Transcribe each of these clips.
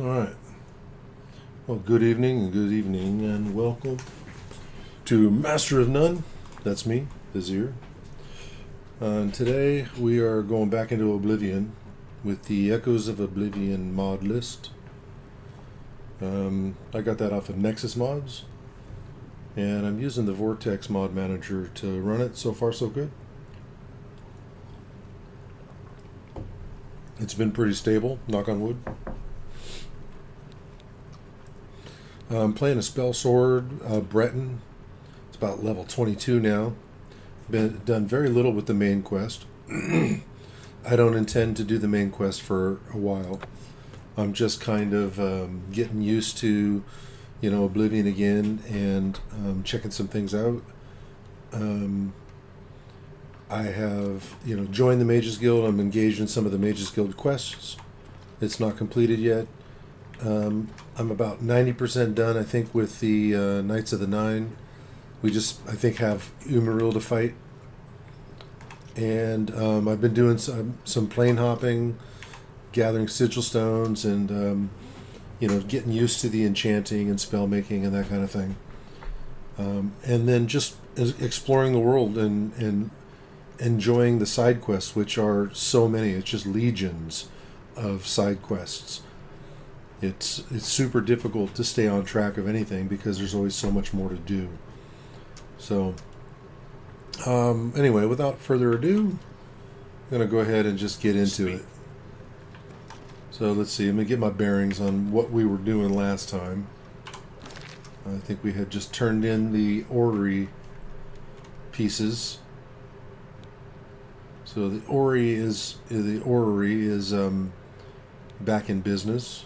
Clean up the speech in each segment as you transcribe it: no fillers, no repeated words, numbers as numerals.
Alright. Well, good evening, and welcome to Master of None. That's me, Vizier. And today we are going back into Oblivion with the Echoes of Oblivion mod list. I got that off of Nexus Mods, and I'm using the Vortex mod manager to run it. So far, so good. It's been pretty stable, knock on wood. I'm playing a Spellsword, Breton. It's about level 22 now. Done very little with the main quest. I don't intend to do the main quest for a while. I'm just kind of getting used to, Oblivion again and checking some things out. I have, joined the Mages Guild. I'm engaged in some of the Mages Guild quests. It's not completed yet. I'm about 90% done, I think, with the Knights of the Nine. We just, I think, have Umaril to fight. And I've been doing some plane hopping, gathering sigil stones, and, getting used to the enchanting and spell making and that kind of thing. And then just exploring the world and enjoying the side quests, which are so many. It's just legions of side quests. It's super difficult to stay on track of anything because there's always so much more to do. So, anyway, without further ado, I'm going to go ahead and just get into it. So let's see, let me get my bearings on what we were doing last time. I think we had just turned in the orrery pieces. So the orrery is back in business.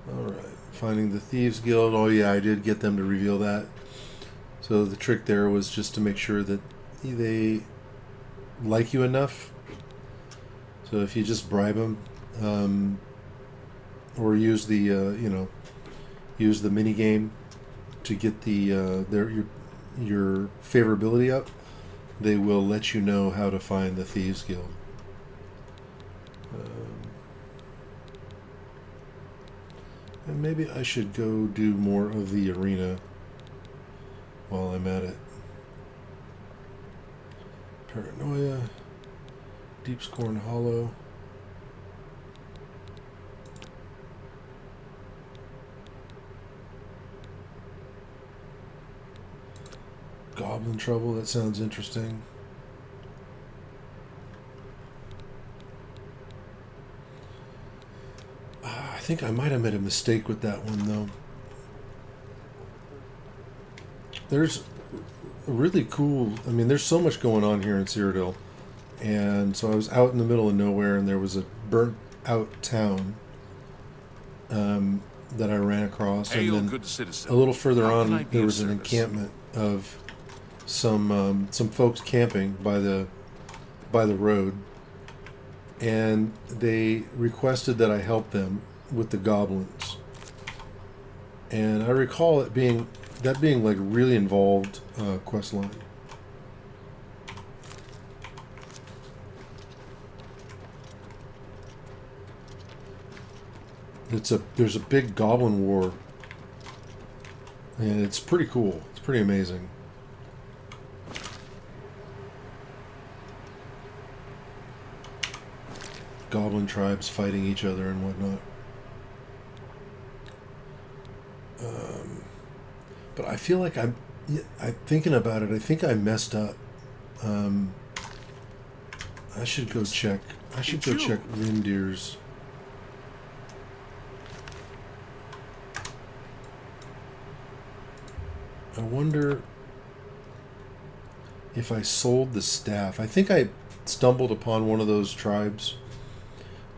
Alright, finding the Thieves Guild. Oh yeah, I did get them to reveal that. So the trick there was just to make sure that they like you enough. So if you just bribe them, or use the use the mini game to get the your favorability up, they will let you know how to find the Thieves Guild. And maybe I should go do more of the arena while I'm at it. Paranoia, Deep Scorn Hollow. Goblin Trouble, that sounds interesting. I think I might have made a mistake with that one, though. There's a really cool... there's so much going on here in Cyrodiil. And so I was out in the middle of nowhere, and there was a burnt-out town that I ran across. Hey, and then good citizen. A little further on, there was an service? encampment of some folks camping by the road. And they requested that I help them with the goblins, and I recall it being like a really involved quest line. There's a big goblin war, and it's pretty cool. It's pretty amazing. Goblin tribes fighting each other and whatnot. But I feel like I'm thinking about it. I think I messed up. I should go check. I should go check Rindir's. I wonder if I sold the staff. I think I stumbled upon one of those tribes,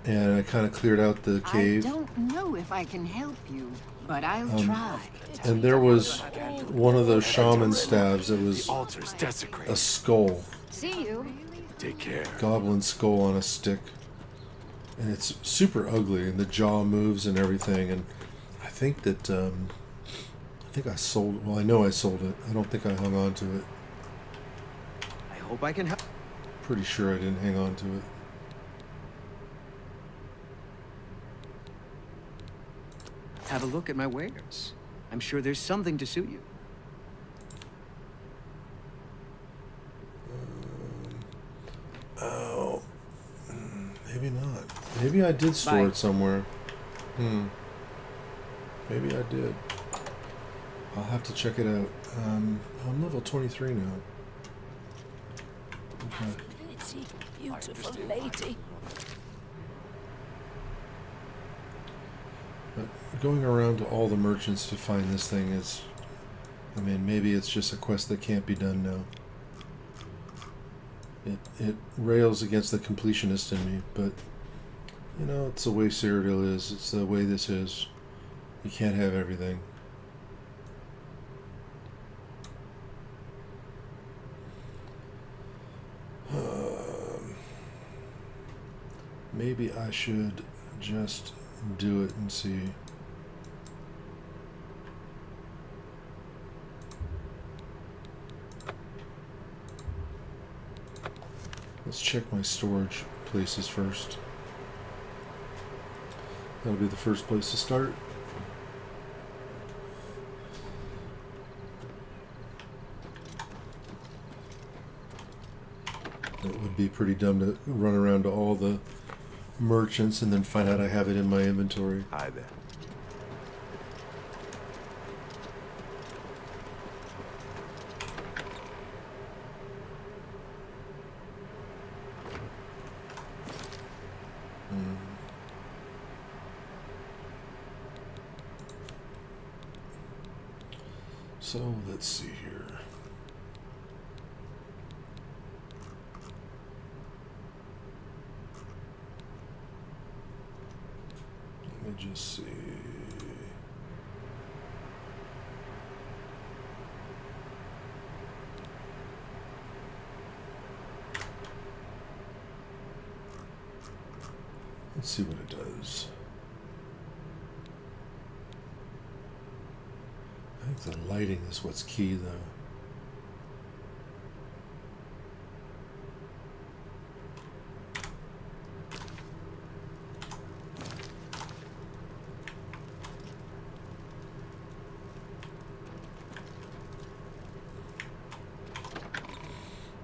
and I kind of cleared out the cave. I don't know if I can help you, but I'll try. And there was one of those shaman staves that was Altars desecrated. a skull. See you. Take care. Goblin skull on a stick. And it's super ugly, and the jaw moves and everything. And I think that, I think I sold, well, I know I sold it. I don't think I hung on to it. I hope I can help. Pretty sure I didn't hang on to it. Have a look at my wares. I'm sure there's something to suit you. Oh, maybe not. Maybe I did store Bye. it somewhere. Maybe I did. I'll have to check it out. I'm level 23 now. Okay. Pretty beautiful lady. But going around to all the merchants to find this thing is... I mean, maybe it's just a quest that can't be done now. It rails against the completionist in me, but... You know, it's the way Cyrodiil is. It's the way this is. You can't have everything. Maybe I should just do it and see. Let's check my storage places first. That'll be the first place to start. It would be pretty dumb to run around to all the merchants and then find out I have it in my inventory. Hi there. So let's see here. Let me just see. Let's see what it does. I think the lighting is what's key, though.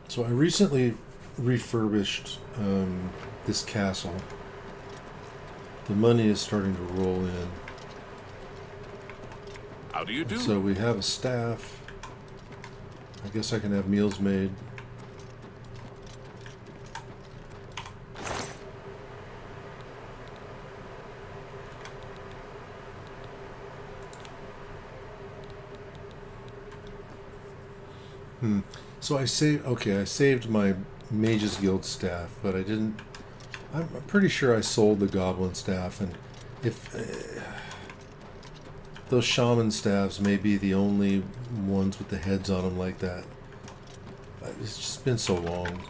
So I recently refurbished this castle. The money is starting to roll in. How do you do? So we have a staff. I guess I can have meals made. So I saved my Mage's Guild staff, but I didn't... I'm pretty sure I sold the Goblin staff, and if... those shaman staffs may be the only ones with the heads on them like that. It's just been so long.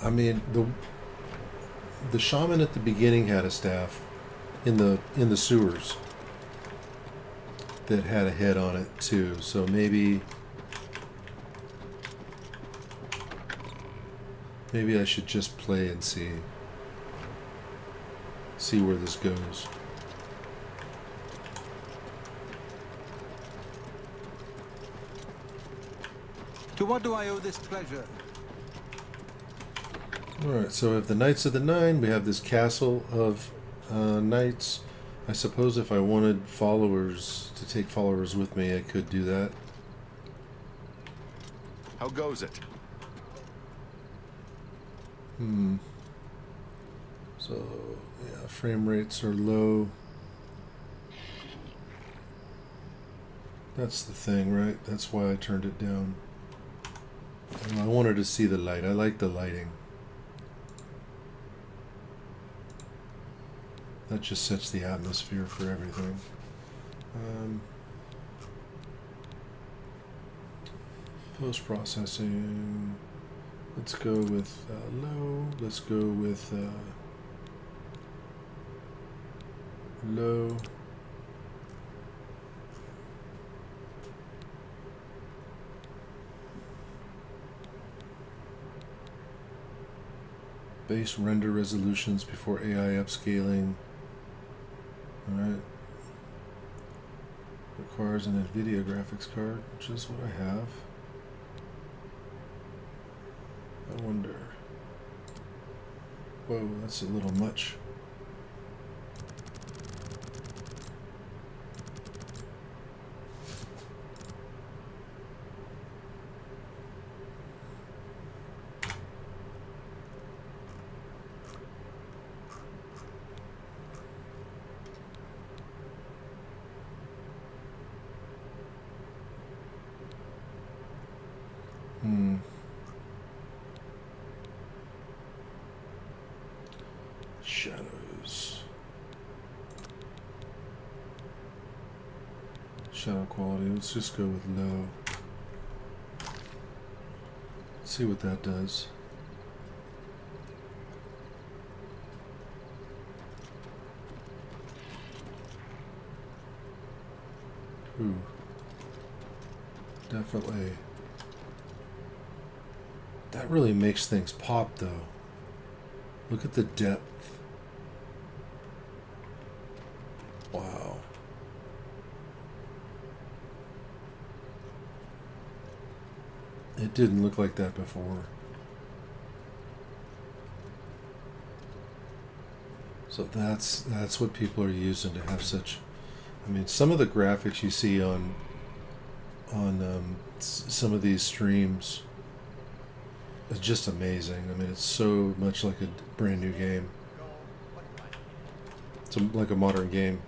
I mean, the shaman at the beginning had a staff in the sewers that had a head on it too. So maybe I should just play and see where this goes. To what do I owe this pleasure? Alright, so we have the Knights of the Nine. We have this castle of knights. I suppose if I wanted followers to take followers with me, I could do that. How goes it? So, yeah, frame rates are low. That's the thing, right? That's why I turned it down. I wanted to see the light. I like the lighting. That just sets the atmosphere for everything. Post-processing. Let's go with low. Let's go with low. Base render resolutions before AI upscaling. requires an NVIDIA graphics card, which is what I have. I wonder. Whoa, that's a little much. Shadows. Shadow quality. Let's just go with low. Let's see what that does. Ooh. Definitely. That really makes things pop, though. Look at the depth. Wow. It didn't look like that before. So that's what people are using to have such. I mean, some of the graphics you see on some of these streams is just amazing. I mean, it's so much like a brand new game. It's like a modern game.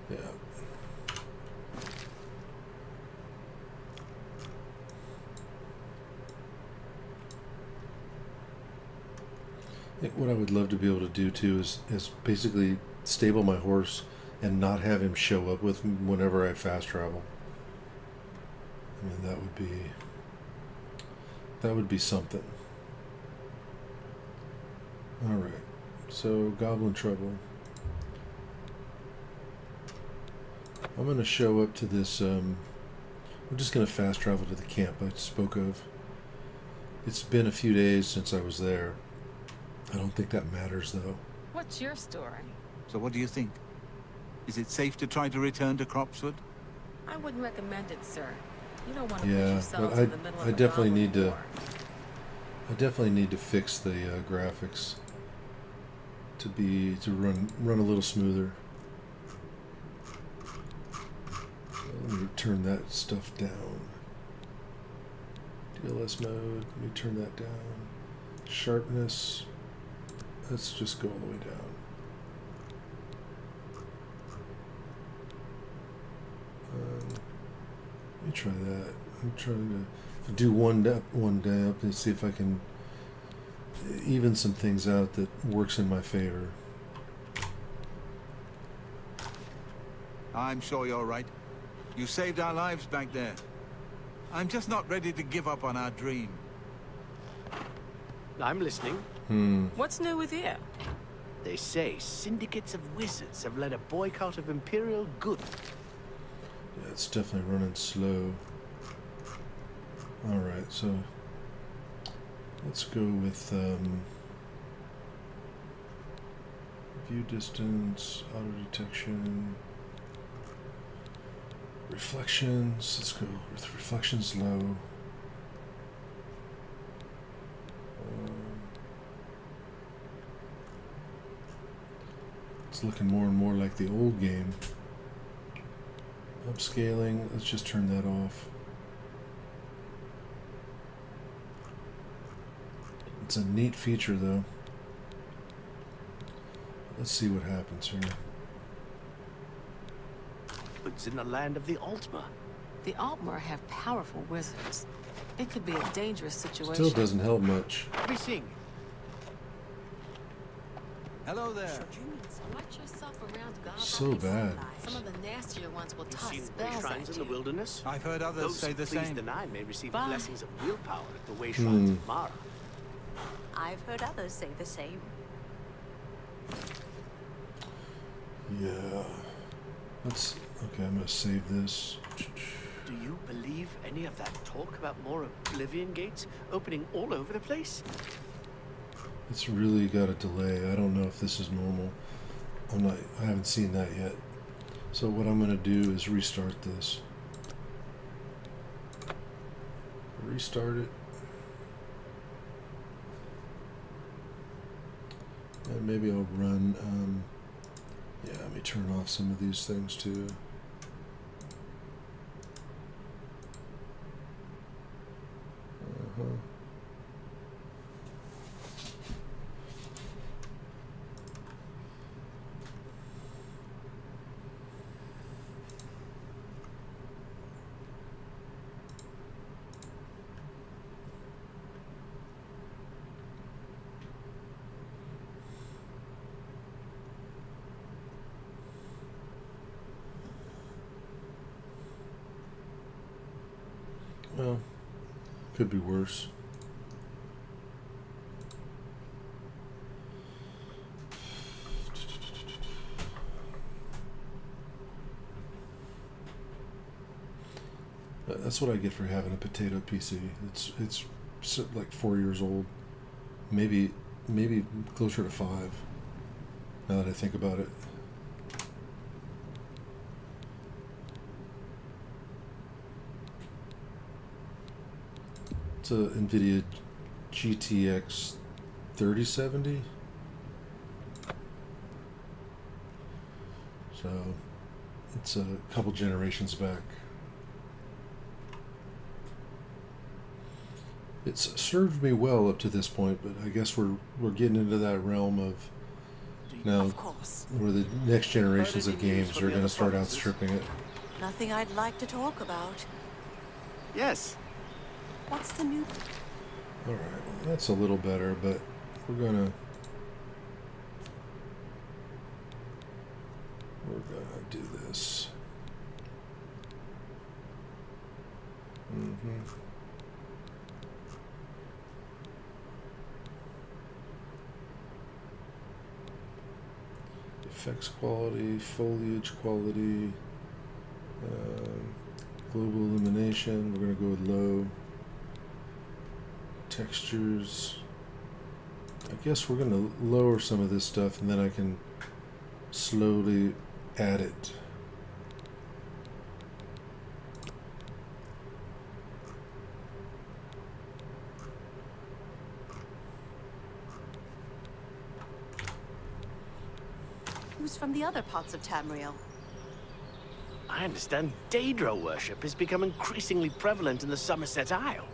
Yeah. I think what I would love to be able to do too is basically stable my horse and not have him show up with me whenever I fast travel. I mean, that would be something. All right, so Goblin Trouble. I'm going to show up to this. I'm just going to fast travel to the camp I spoke of. It's been a few days since I was there. I don't think that matters, though. What's your story? So what do you think? Is it safe to try to return to Cropswood? I wouldn't recommend it, sir. You don't want to put Yeah, yourselves but in the middle of I a definitely goblin need to. war. I definitely need to fix the graphics to run a little smoother. Let me turn that stuff down. DLS mode. Let me turn that down. Sharpness. Let's just go all the way down. Let me try that. I'm trying to do one day up and see if I can even some things out that works in my favor. I'm sure you're right. You saved our lives back there. I'm just not ready to give up on our dream. I'm listening. What's new with you? They say syndicates of wizards have led a boycott of imperial goods. Yeah, it's definitely running slow. Alright, so let's go with view distance, auto detection, reflections. Let's go with reflections low. It's looking more and more like the old game. Upscaling, let's just turn that off. It's a neat feature though. Let's see what happens here. It's in the land of the Altmer. The Altmer have powerful wizards. It could be a dangerous situation. Still doesn't help much. Be seeing. Hello there. Watch yourself around goblins. So bad. Some of the nastier ones will You've toss seen spells wayshrines at in the you. wilderness? I've heard others Those say the who please same. deny may receive Bye. blessings of willpower at the wayshrines of Mara. I've heard others say the same. Yeah. Okay, I'm gonna save this. Do Do you believe any of that talk about more Oblivion gates opening all over the place? It's really got a delay. I don't know if this is normal. I haven't seen that yet. So what I'm going to do is restart this. Restart it. And maybe I'll run, yeah, let me turn off some of these things too. Well, could be worse. That's what I get for having a potato PC. It's like 4 years old, maybe closer to 5. Now that I think about it. It's a NVIDIA GTX 3070. So it's a couple generations back. It's served me well up to this point, but I guess we're getting into that realm of now Of course. where the next generations of games are going to start outstripping it. Nothing I'd like to talk about. Yes. What's the new... All right, well, that's a little better, but we're gonna do this. Effects quality, foliage quality, global illumination. We're gonna go with low. Textures. I guess we're going to lower some of this stuff and then I can slowly add it. Who's from the other parts of Tamriel? I understand Daedra worship has become increasingly prevalent in the Somerset Isle.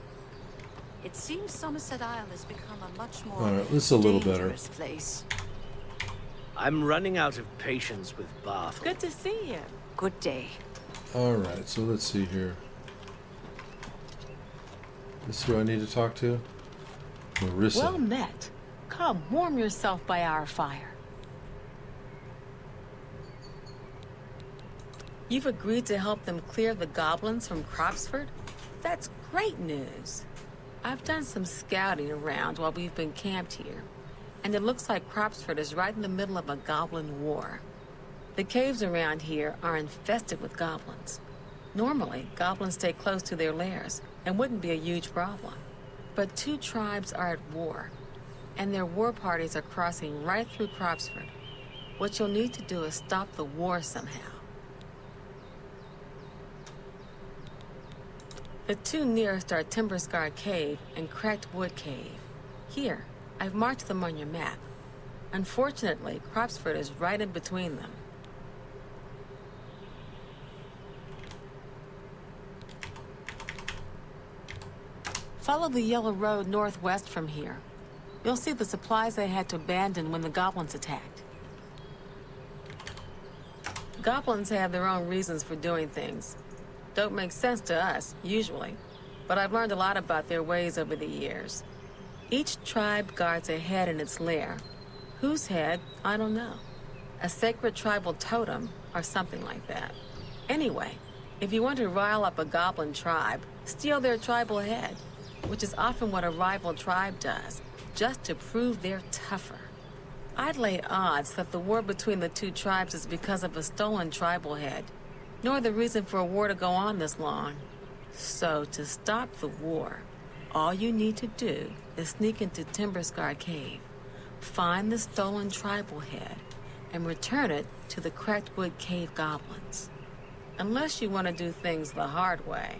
It seems Somerset Isle has become a much more All right, this is a little better. dangerous place. I'm running out of patience with Bath. Good to see you. Good day. All right, so let's see here. This is who I need to talk to? Marissa. Well met. Come, warm yourself by our fire. You've agreed to help them clear the goblins from Cropsford? That's great news. I've done some scouting around while we've been camped here, and it looks like Cropsford is right in the middle of a goblin war. The caves around here are infested with goblins. Normally, goblins stay close to their lairs and wouldn't be a huge problem. But 2 tribes are at war, and their war parties are crossing right through Cropsford. What you'll need to do is stop the war somehow. The 2 nearest are Timber Scar Cave and Cracked Wood Cave. Here, I've marked them on your map. Unfortunately, Cropsford is right in between them. Follow the yellow road northwest from here. You'll see the supplies they had to abandon when the goblins attacked. Goblins have their own reasons for doing things. Don't make sense to us, usually, but I've learned a lot about their ways over the years. Each tribe guards a head in its lair. Whose head, I don't know. A sacred tribal totem, or something like that. Anyway, if you want to rile up a goblin tribe, steal their tribal head, which is often what a rival tribe does, just to prove they're tougher. I'd lay odds that the war between the 2 tribes is because of a stolen tribal head. nor the reason for a war to go on this long. So, to stop the war, all you need to do is sneak into Timberscar Cave, find the stolen tribal head, and return it to the Cracked Wood Cave goblins. Unless you want to do things the hard way.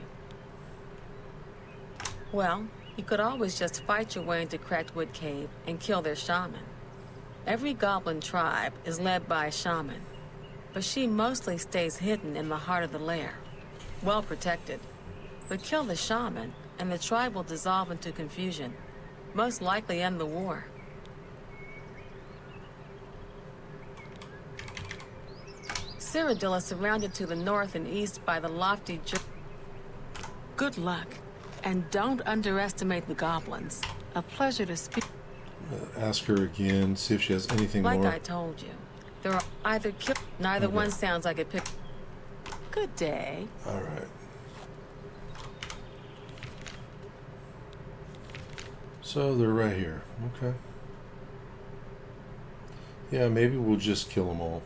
Well, you could always just fight your way into Cracked Wood Cave and kill their shaman. Every goblin tribe is led by a shaman, but she mostly stays hidden in the heart of the lair, well protected. But kill the shaman, and the tribe will dissolve into confusion, most likely end the war. Cyrodiil is surrounded to the north and east by the lofty Good luck, and don't underestimate the goblins. A pleasure to speak. Ask her again, see if she has anything Like more. I told you, there are either kill. Neither Okay. one sounds like it. Good day. All right. So they're right here. Okay. Yeah, maybe we'll just kill them all.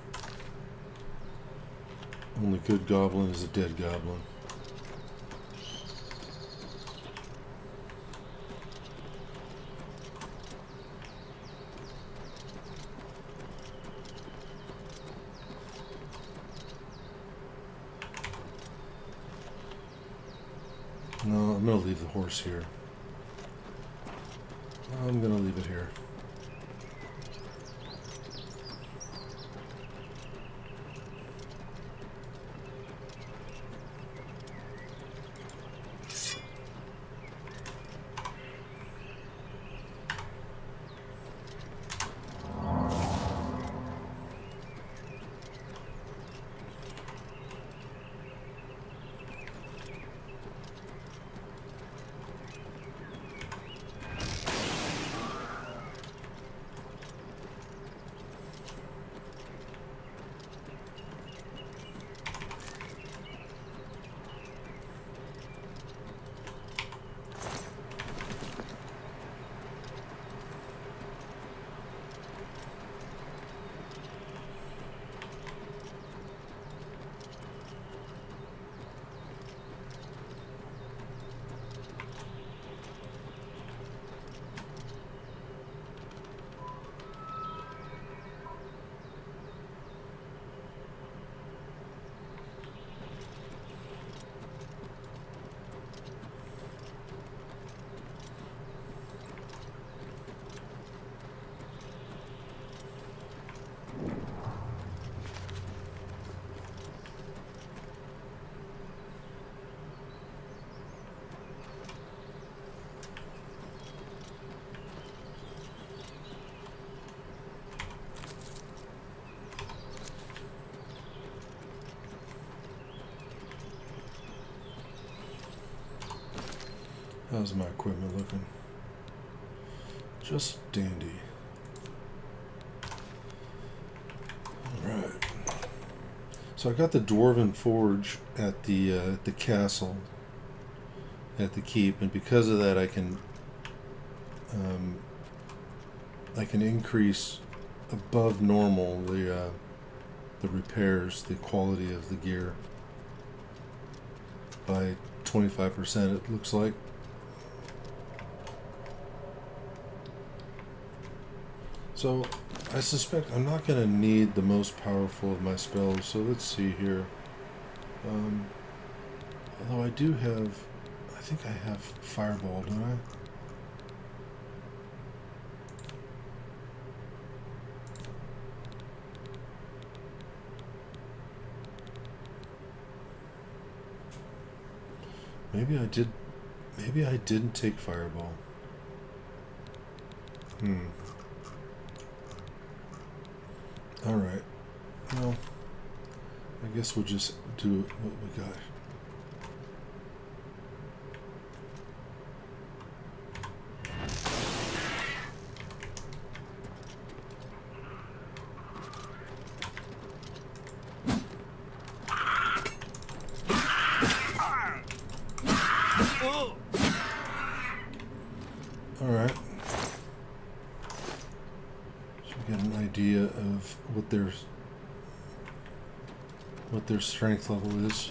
Only good goblin is a dead goblin. No, I'm going to leave the horse here. I'm going to leave it here. How's my equipment looking? Just dandy. Alright. So I got the Dwarven Forge at the castle, at the keep, and because of that I can increase above normal the repairs, the quality of the gear by 25%, it looks like. So I suspect I'm not going to need the most powerful of my spells, so let's see here. Although I do have, I think I have Fireball, don't I? Maybe I did, maybe I didn't take Fireball. Alright. Well, I guess we'll just do what we got. Alright. So we get an idea of what their what their strength level is.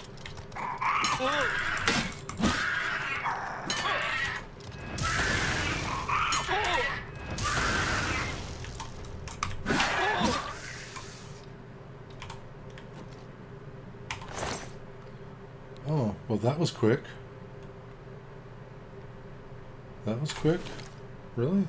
Oh, well, that was quick. That was quick? Really?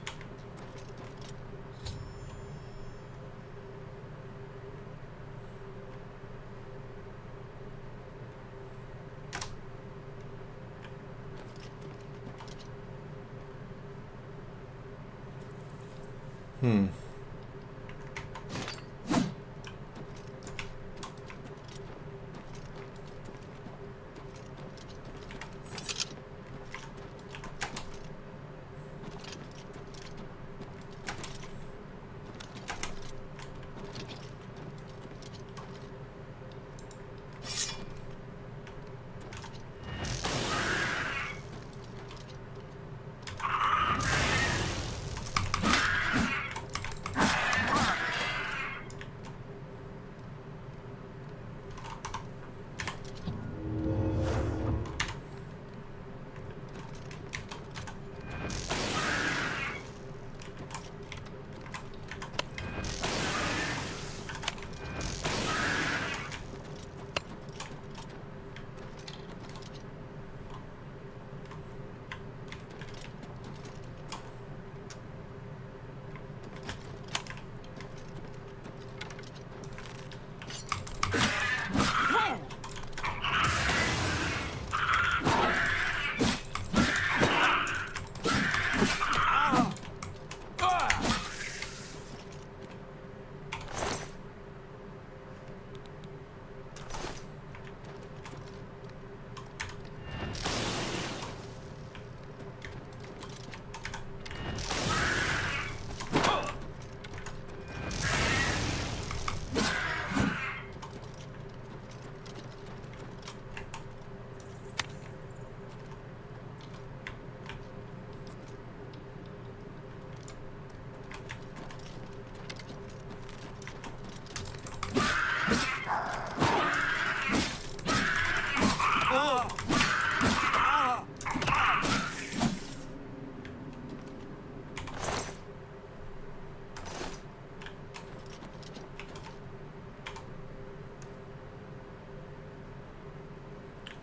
Hmm.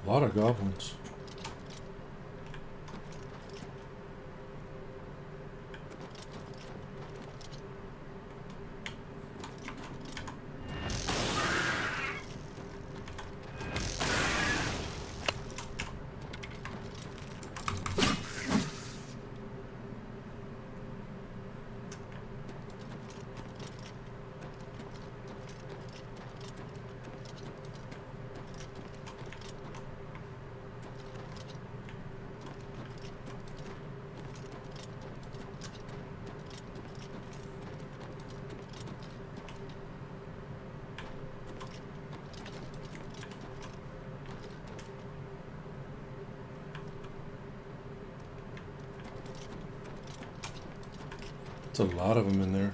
A lot of goblins. There's a lot of them in there.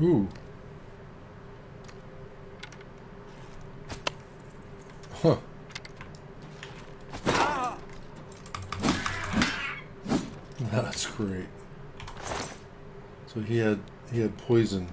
Ooh. Huh. That's great. So he had poison.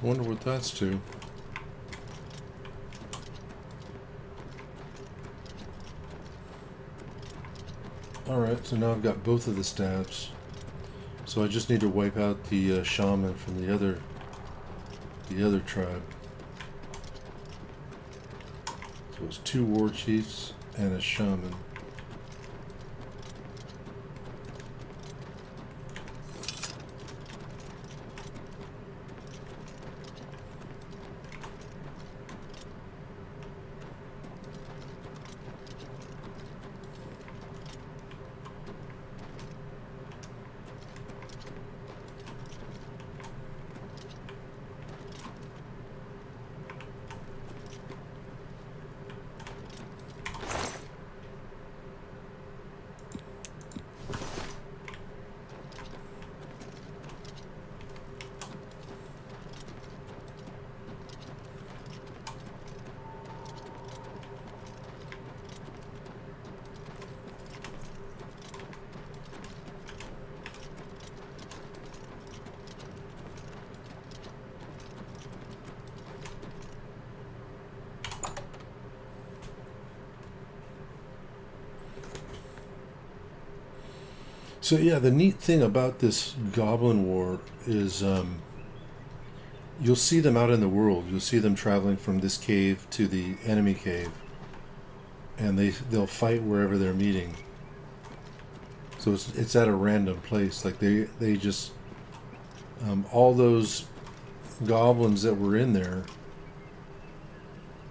Wonder what that's to. Alright, so now I've got both of the stabs. So I just need to wipe out the shaman from the other tribe. So it's 2 war chiefs and a shaman. So yeah, the neat thing about this Goblin War is you'll see them out in the world. You'll see them traveling from this cave to the enemy cave, and they'll fight wherever they're meeting. So it's at a random place. Like they just all those goblins that were in there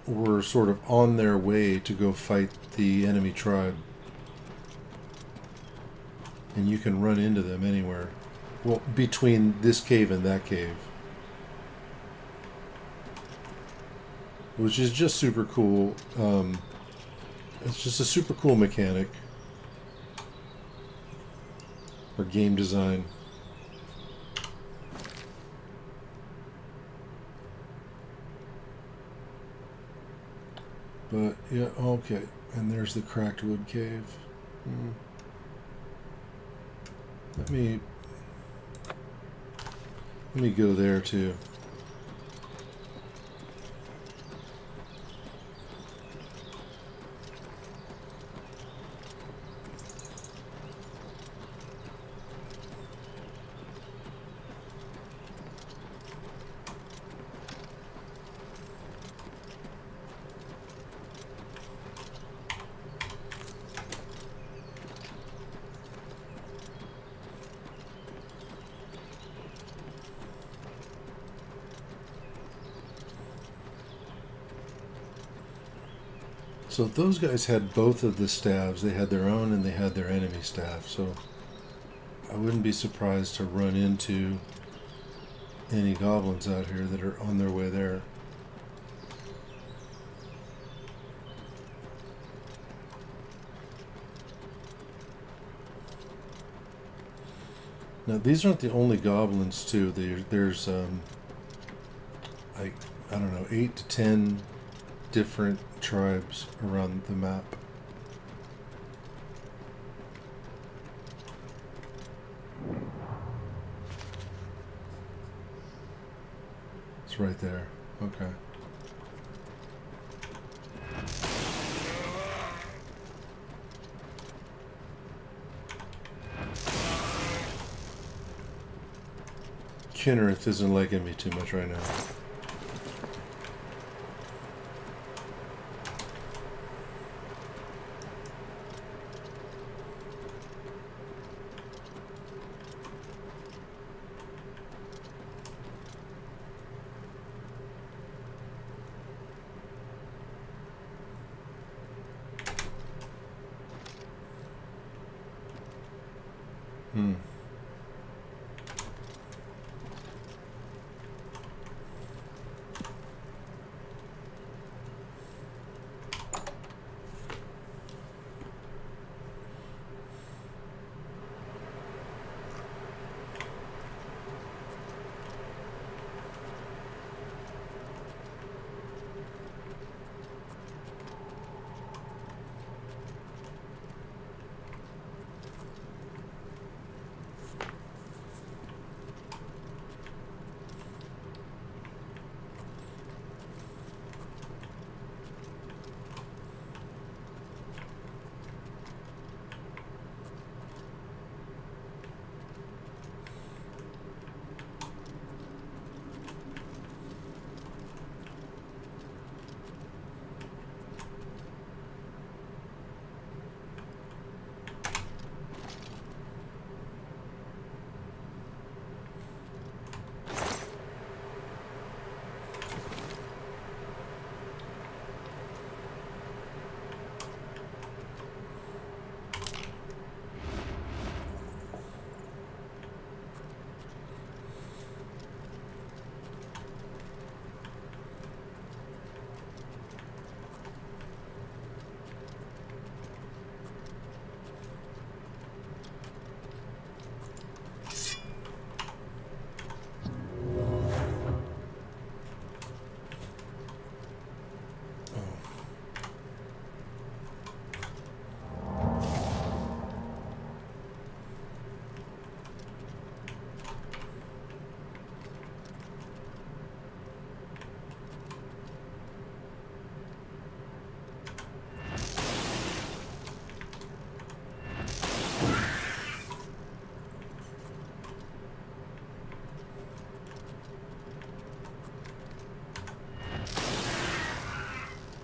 were sort of on their way to go fight the enemy tribe. And you can run into them anywhere. Well, between this cave and that cave. Which is just super cool. It's just a super cool mechanic. Or game design. But, yeah, okay. And there's the Cracked Wood Cave. Let me Let me go there too. So those guys had both of the staves. They had their own and they had their enemy staff. So I wouldn't be surprised to run into any goblins out here that are on their way there. Now these aren't the only goblins too. There's I don't know, 8 to 10 different tribes around the map. It's right there. Okay. Kinnereth isn't liking me too much right now.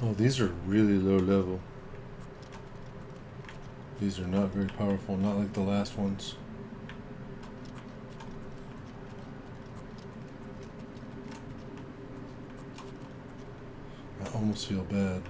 Oh, these are really low level. These are not very powerful, not like the last ones. I almost feel bad.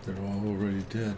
They're all already dead.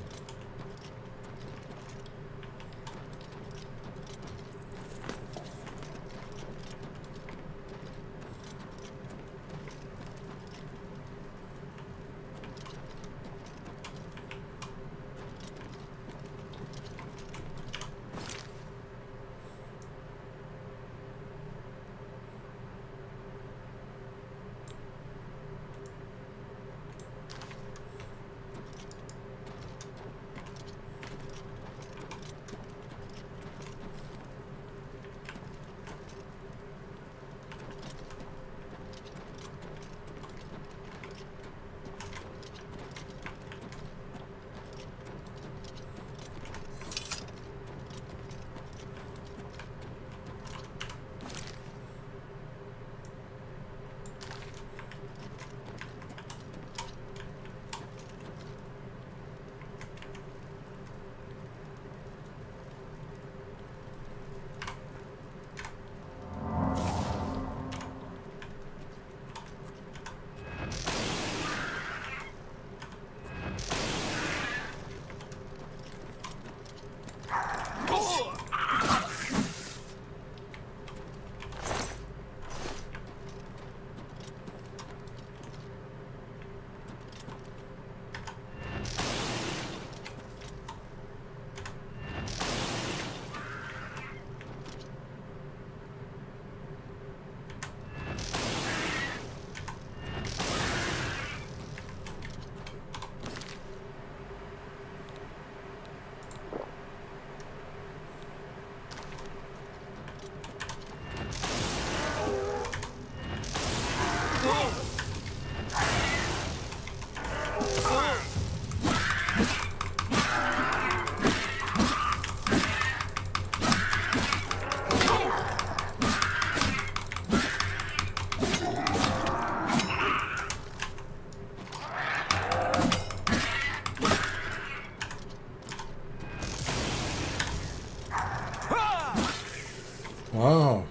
Wow.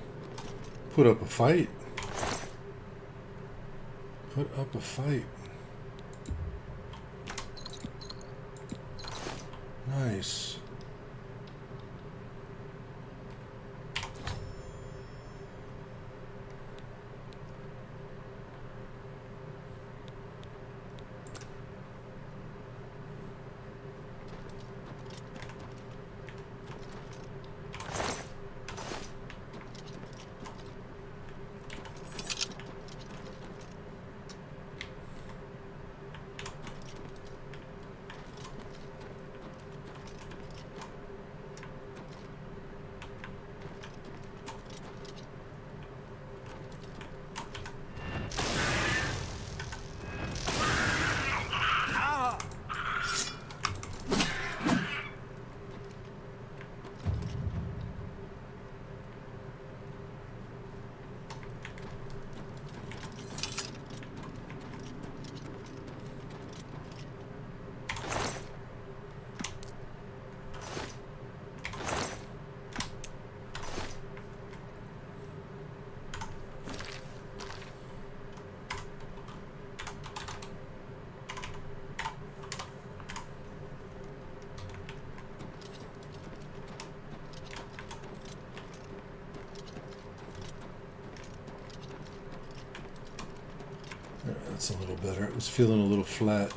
Put up a fight. Put up a fight. Nice. That's a little better. It was feeling a little flat.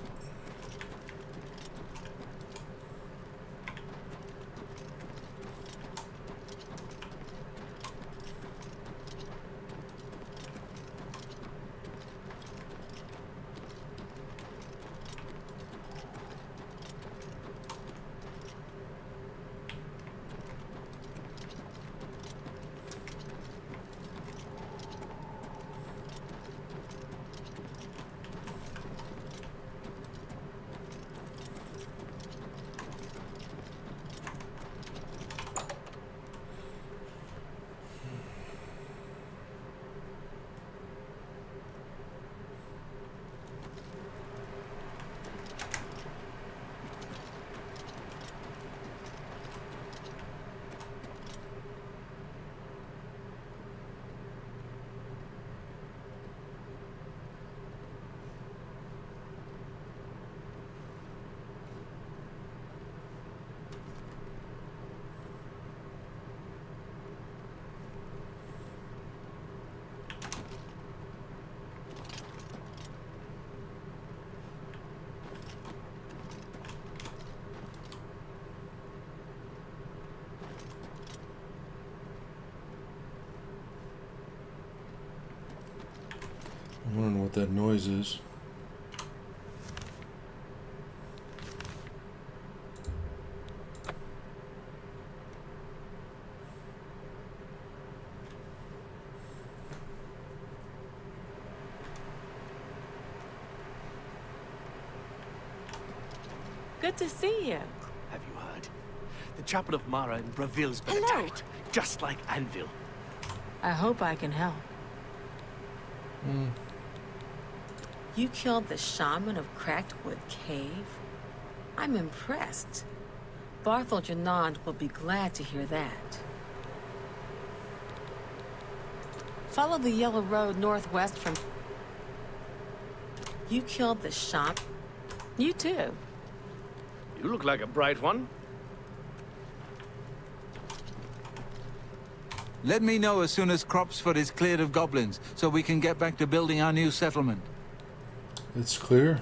I'm wondering what that noise is. Good to see you. Have you heard? The Chapel of Mara in Braville's been Hello. attacked, just like Anvil. I hope I can help. You killed the shaman of Cracked Wood Cave? I'm impressed. Barthel Janand will be glad to hear that. Follow the yellow road northwest from... You killed the shaman? You too. You look like a bright one. Let me know as soon as Cropsford is cleared of goblins, so we can get back to building our new settlement. It's clear.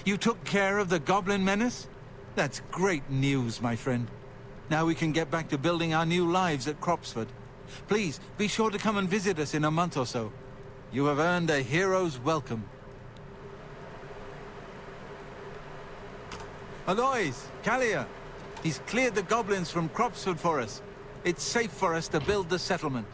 You took care of the goblin menace? That's great news, my friend. Now we can get back to building our new lives at Cropsford. Please, be sure to come and visit us in a month or so. You have earned a hero's welcome. Alois, Kalia, he's cleared the goblins from Cropsford for us. It's safe for us to build the settlement.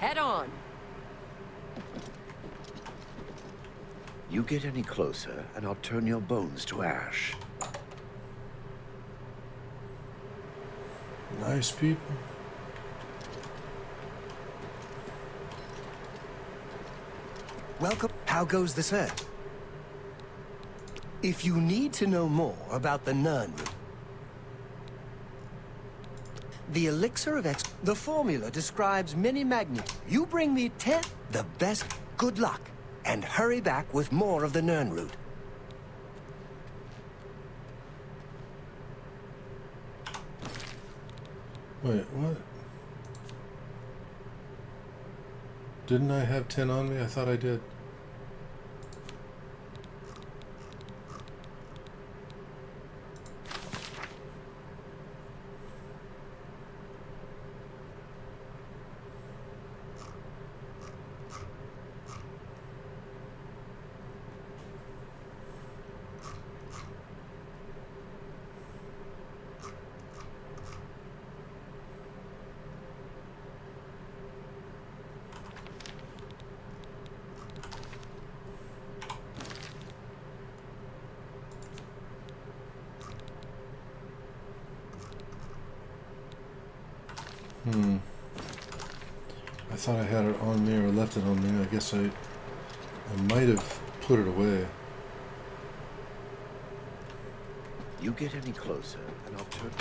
Head on. You get any closer, and I'll turn your bones to ash. Nice people. Welcome. How goes the search? If you need to know more about the Nern, the elixir of X, the formula describes many magnets. You bring me 10, the best. Good luck, and hurry back with more of the Nern root. Wait, what? Didn't I have 10 on me? I thought I did. I thought I had it on there or left it on there. I guess I might have put it away. You get any closer, and I'll turn...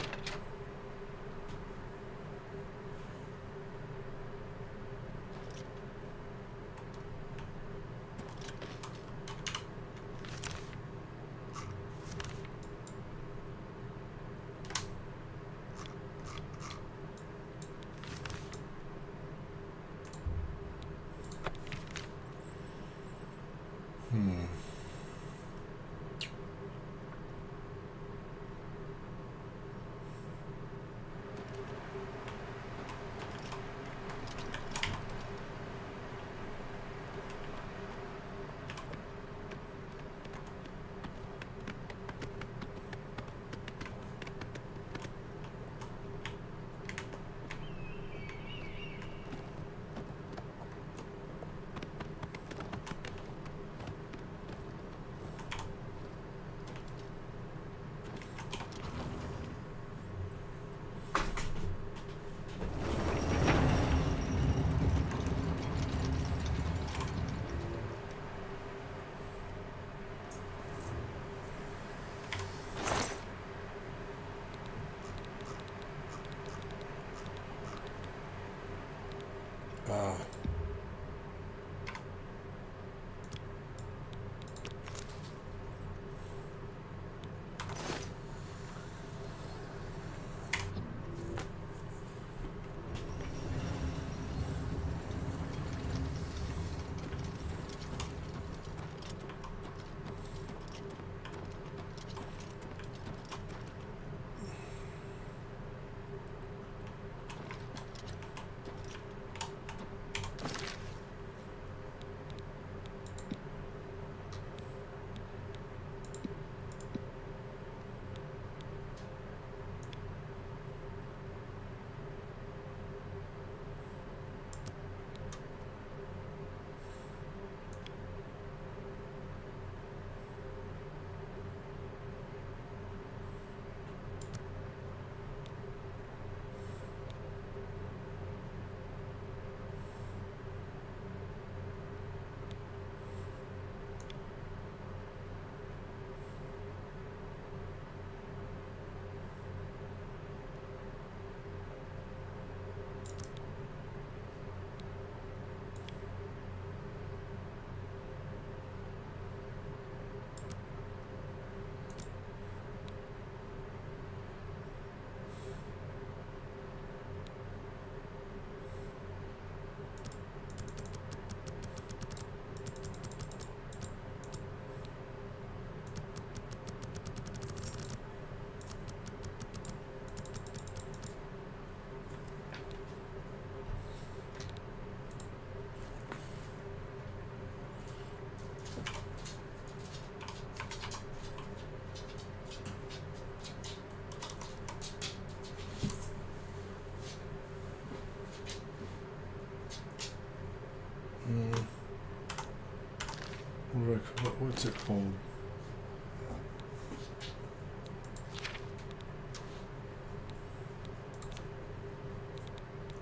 What's it called?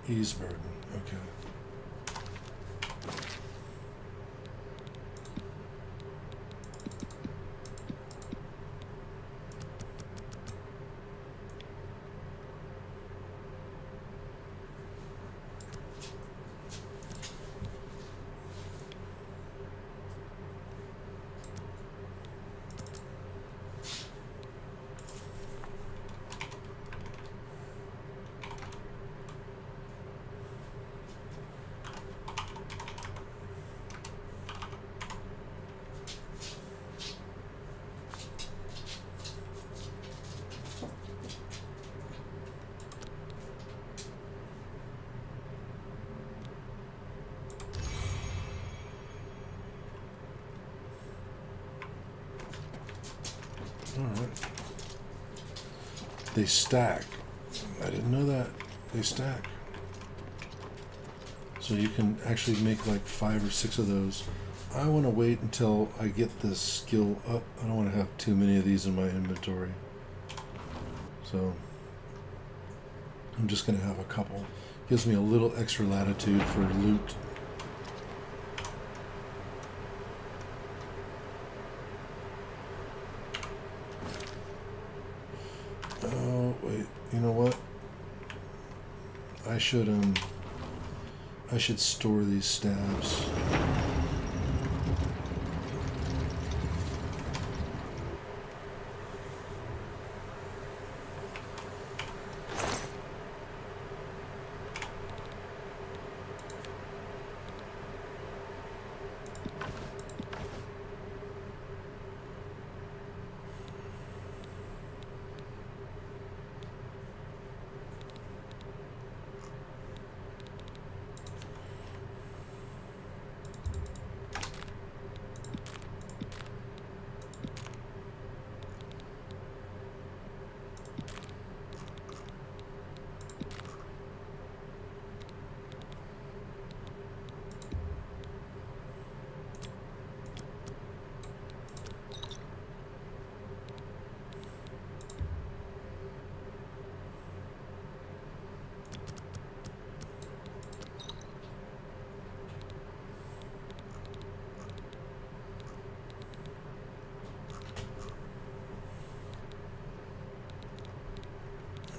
Ease burden. Okay. Alright. They stack. I didn't know that. They stack. So you can actually make like 5 or 6 of those. I want to wait until I get this skill up. I don't want to have too many of these in my inventory. So I'm just going to have a couple. Gives me a little extra latitude for loot. Oh, wait. You know what? I should store these stabs.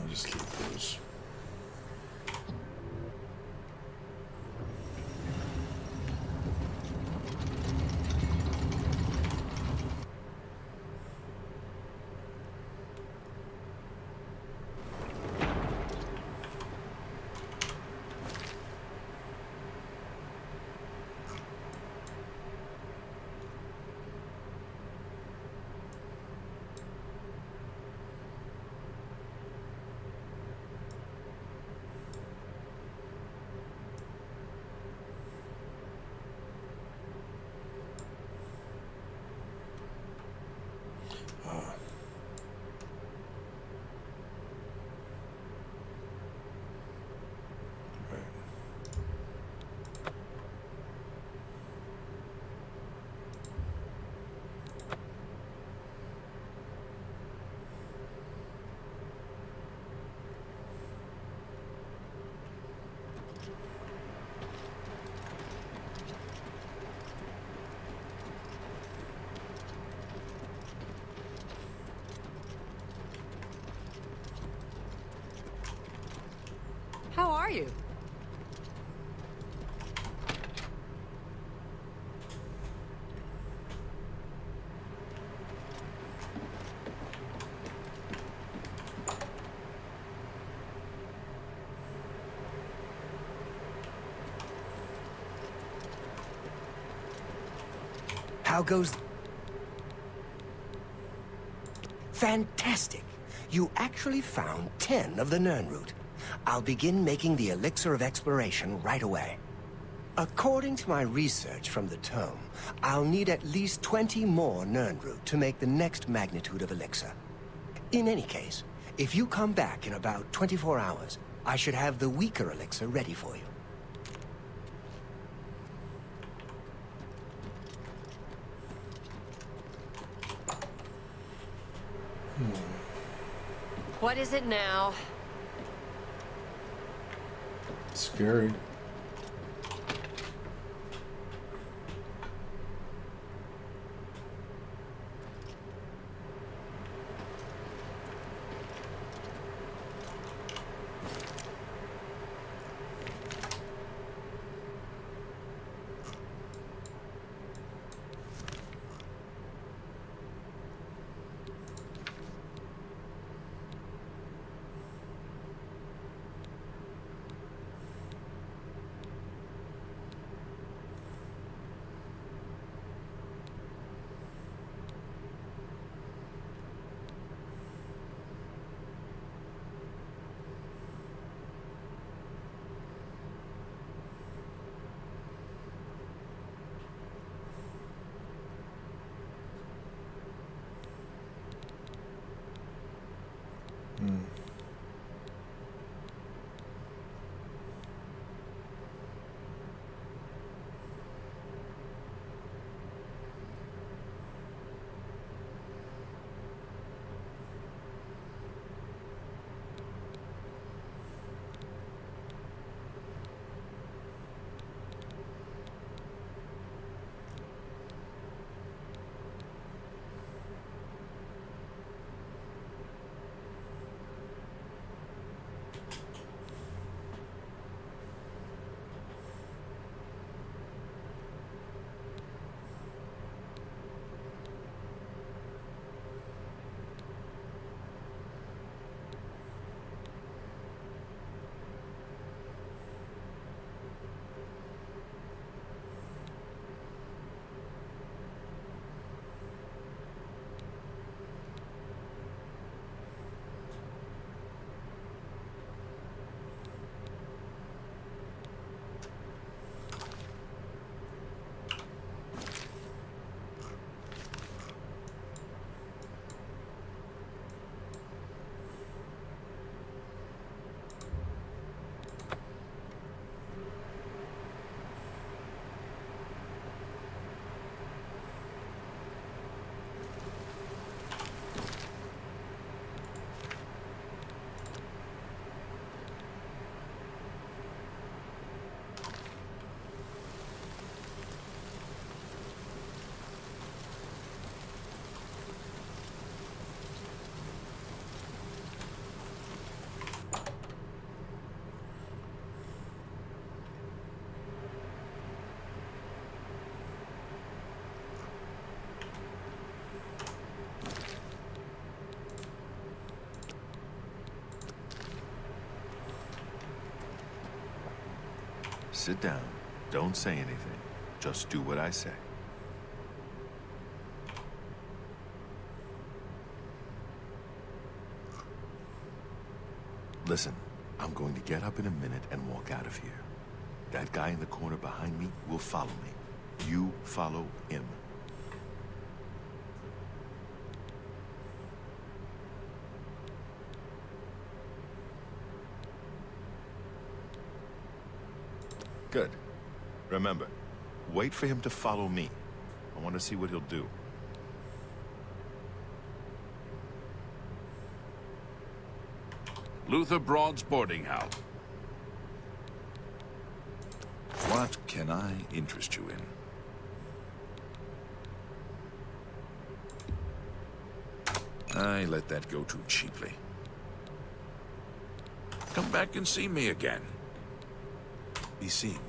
I'll just keep those. How are you? How goes... Fantastic! You actually found 10 of the Nirnroot. I'll begin making the Elixir of Exploration right away. According to my research from the tome, I'll need at least 20 more Nirnroot to make the next magnitude of Elixir. In any case, if you come back in about 24 hours, I should have the weaker Elixir ready for you. What is it now? Scary. Sit down. Don't say anything. Just do what I say. Listen, I'm going to get up in a minute and walk out of here. That guy in the corner behind me will follow me. You follow him. Good. Remember, wait for him to follow me. I want to see what he'll do. Luther Broad's boarding house. What can I interest you in? I let that go too cheaply. Come back and see me again. Be seeing you.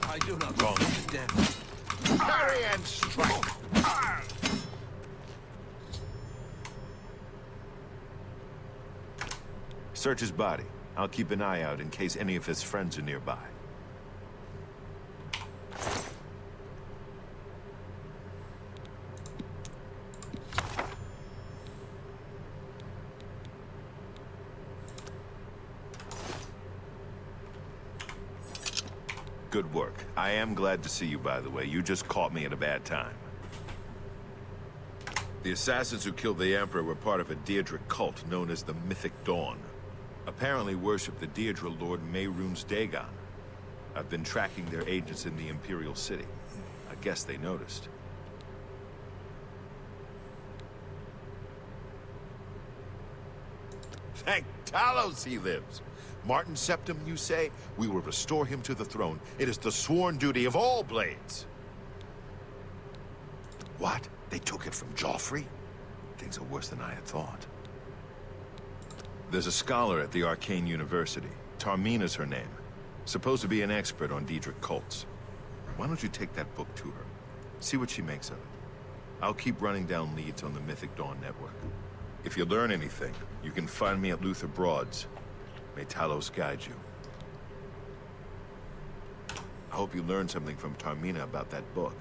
I do not wrong to death. Parry and strike! Search his body. I'll keep an eye out in case any of his friends are nearby. Good work. I am glad to see you, by the way. You just caught me at a bad time. The assassins who killed the Emperor were part of a Daedric cult known as the Mythic Dawn. Apparently worship the Daedra Lord Mehrunes Dagon. I've been tracking their agents in the Imperial City. I guess they noticed. Thank Talos he lives. Martin Septim, you say? We will restore him to the throne. It is the sworn duty of all Blades. What? They took it from Joffrey? Things are worse than I had thought. There's a scholar at the Arcane University. Tarmina's her name. Supposed to be an expert on Daedric cults. Why don't you take that book to her? See what she makes of it. I'll keep running down leads on the Mythic Dawn network. If you learn anything, you can find me at Luther Broad's. May Talos guide you. I hope you learned something from Tarmina about that book.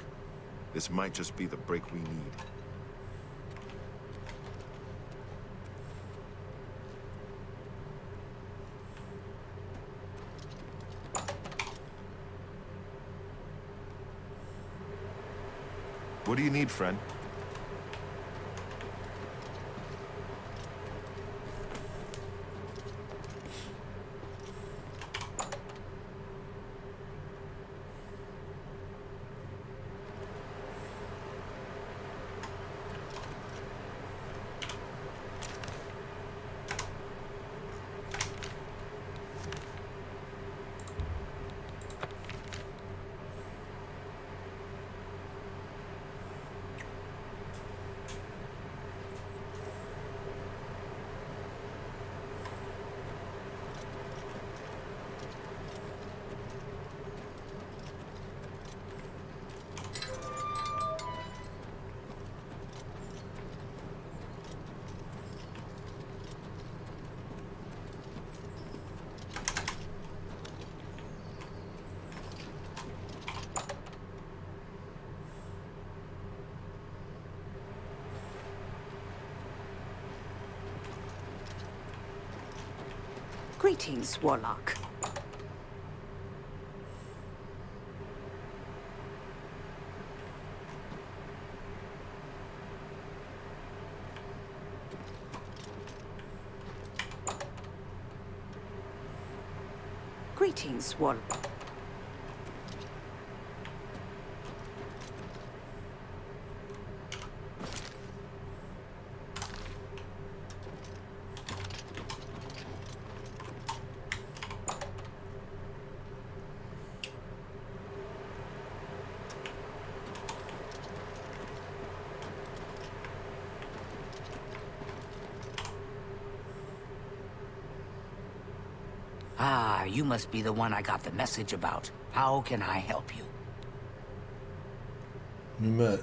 This might just be the break we need. What do you need, friend? Greetings, Warlock. Greetings, Warlock. you must be the one I got the message about. How can I help you? We met.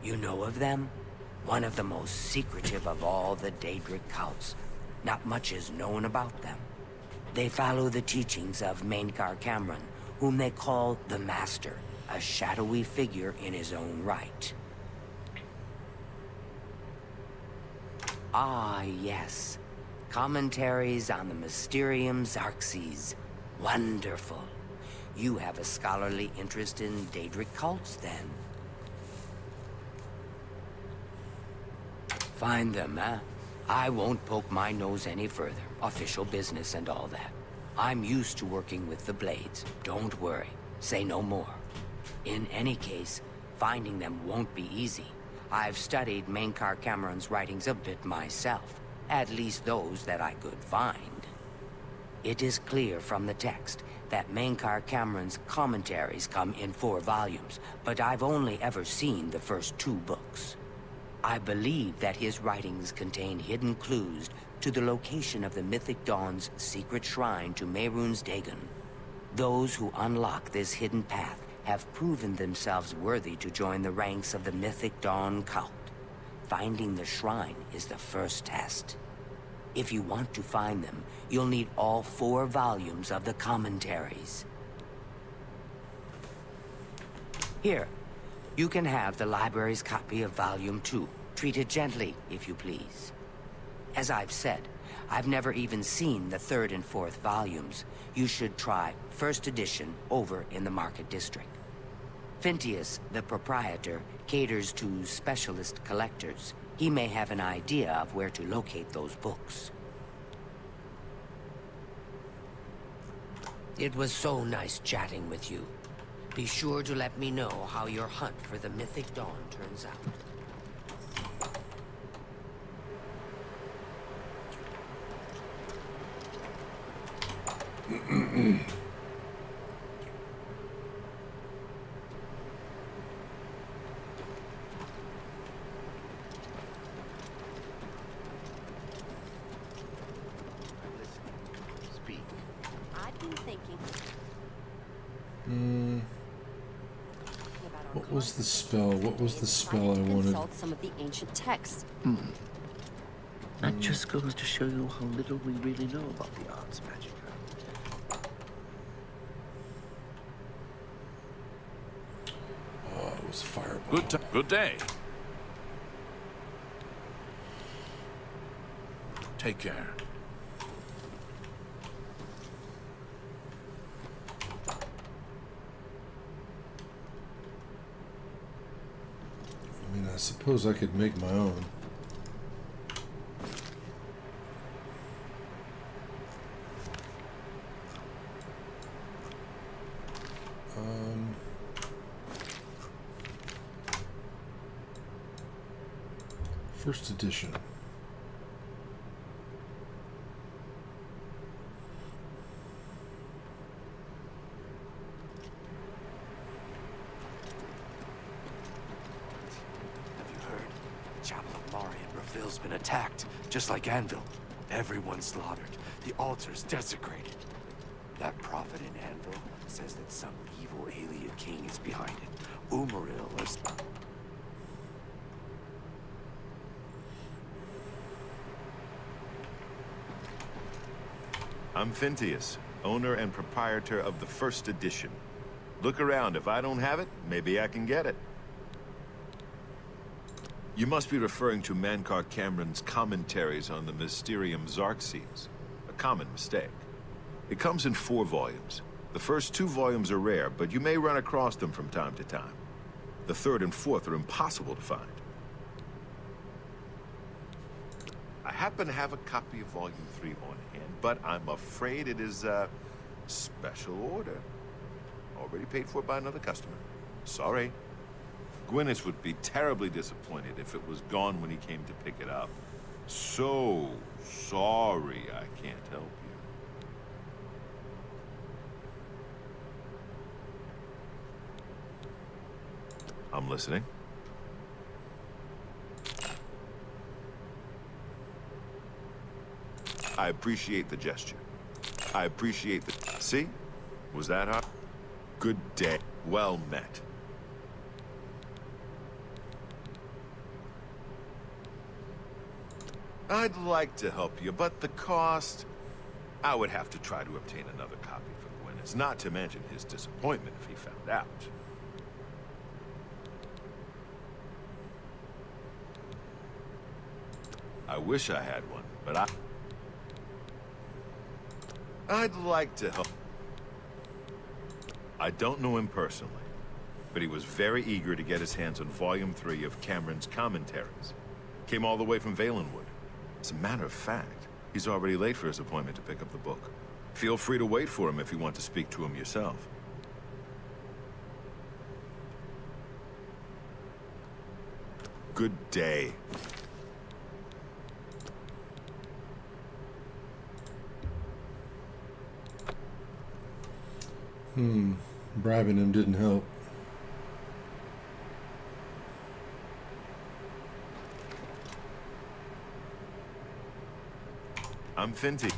You know of them? One of the most secretive of all the Daedric cults. Not much is known about them. They follow the teachings of Mainkar Cameron, whom they call the Master, a shadowy figure in his own right. Ah, yes. Commentaries on the Mysterium Xarxes. Wonderful. You have a scholarly interest in Daedric cults, then? Find them, huh? I won't poke my nose any further. Official business and all that. I'm used to working with the Blades. Don't worry. Say no more. In any case, finding them won't be easy. I've studied Mainkar Cameron's writings a bit myself. At least those that I could find. It is clear from the text that Mainkar Cameron's commentaries come in 4 volumes, but I've only ever seen the first 2 books. I believe that his writings contain hidden clues to the location of the Mythic Dawn's secret shrine to Mehrunes Dagon. Those who unlock this hidden path have proven themselves worthy to join the ranks of the Mythic Dawn cult. Finding the shrine is the first test. If you want to find them, you'll need all 4 volumes of the commentaries. Here, you can have the library's copy of Volume 2. Treat it gently, if you please. As I've said, I've never even seen the 3rd and 4th volumes. You should try first edition over in the Market District. Phintius, the proprietor, caters to specialist collectors. He may have an idea of where to locate those books. It was so nice chatting with you. Be sure to let me know how your hunt for the Mythic Dawn turns out. Speak. I've been thinking. What was the spell? What was the spell I wanted? Consult some of the ancient texts. That just goes to show you how little we really know about the arts magic. Oh, it was fireball. Good day. Take care. I mean, I suppose I could make my own. First edition. Reville's been attacked, just like Anvil. Everyone slaughtered. The altar's desecrated. That prophet in Anvil says that some evil alien king is behind it. Umaril is... I'm Phintius, owner and proprietor of the first edition. Look around. If I don't have it, maybe I can get it. You must be referring to Mainkar Cameron's commentaries on the Mysterium Xarxes. A common mistake. It comes in 4 volumes. The first 2 volumes are rare, but you may run across them from time to time. The 3rd and 4th are impossible to find. I happen to have a copy of Volume 3 on hand, but I'm afraid it is a special order. Already paid for by another customer. Sorry. Gwyneth would be terribly disappointed if it was gone when he came to pick it up. So sorry I can't help you. I'm listening. I appreciate the gesture. I appreciate the... See? Was that hard? Good day. Well met. I'd like to help you, but the cost... I would have to try to obtain another copy for Gwyneth, not to mention his disappointment if he found out. I wish I had one, but I'd like to help. I don't know him personally, but he was very eager to get his hands on Volume 3 of Cameron's commentaries. Came all the way from Valenwood. As a matter of fact, he's already late for his appointment to pick up the book. Feel free to wait for him if you want to speak to him yourself. Good day. Bribing him didn't help. I'm Finty.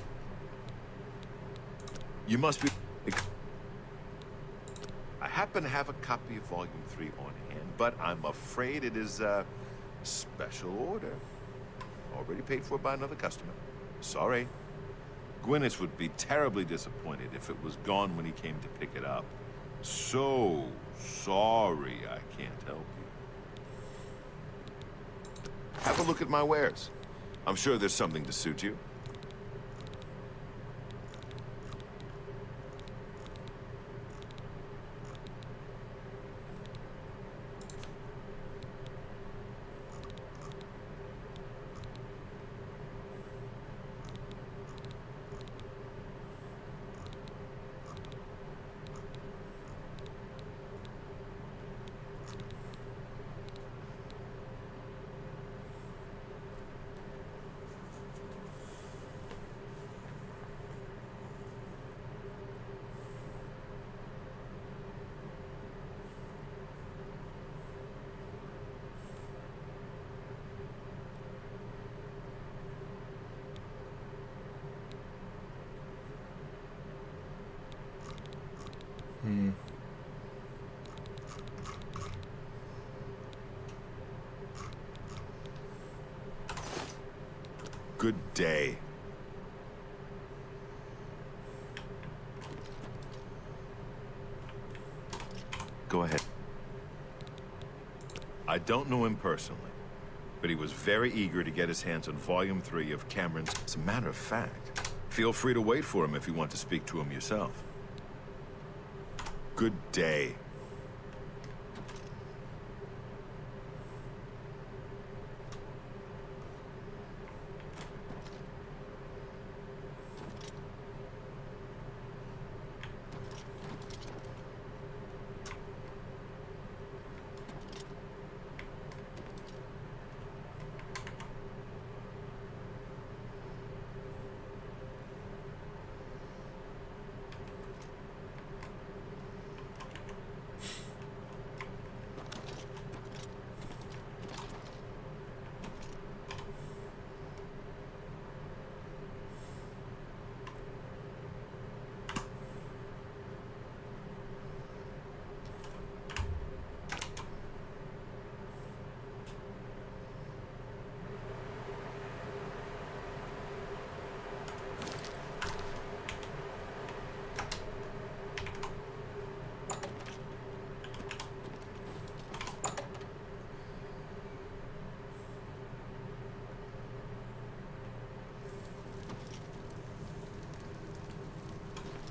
You must be... I happen to have a copy of Volume 3 on hand, but I'm afraid it is a special order. Already paid for by another customer. Sorry. Gwyneth would be terribly disappointed if it was gone when he came to pick it up. So sorry I can't help you. Have a look at my wares. I'm sure there's something to suit you. Good day. Go ahead. I don't know him personally, but he was very eager to get his hands on Volume 3 of Cameron's... As a matter of fact, feel free to wait for him if you want to speak to him yourself. Good day.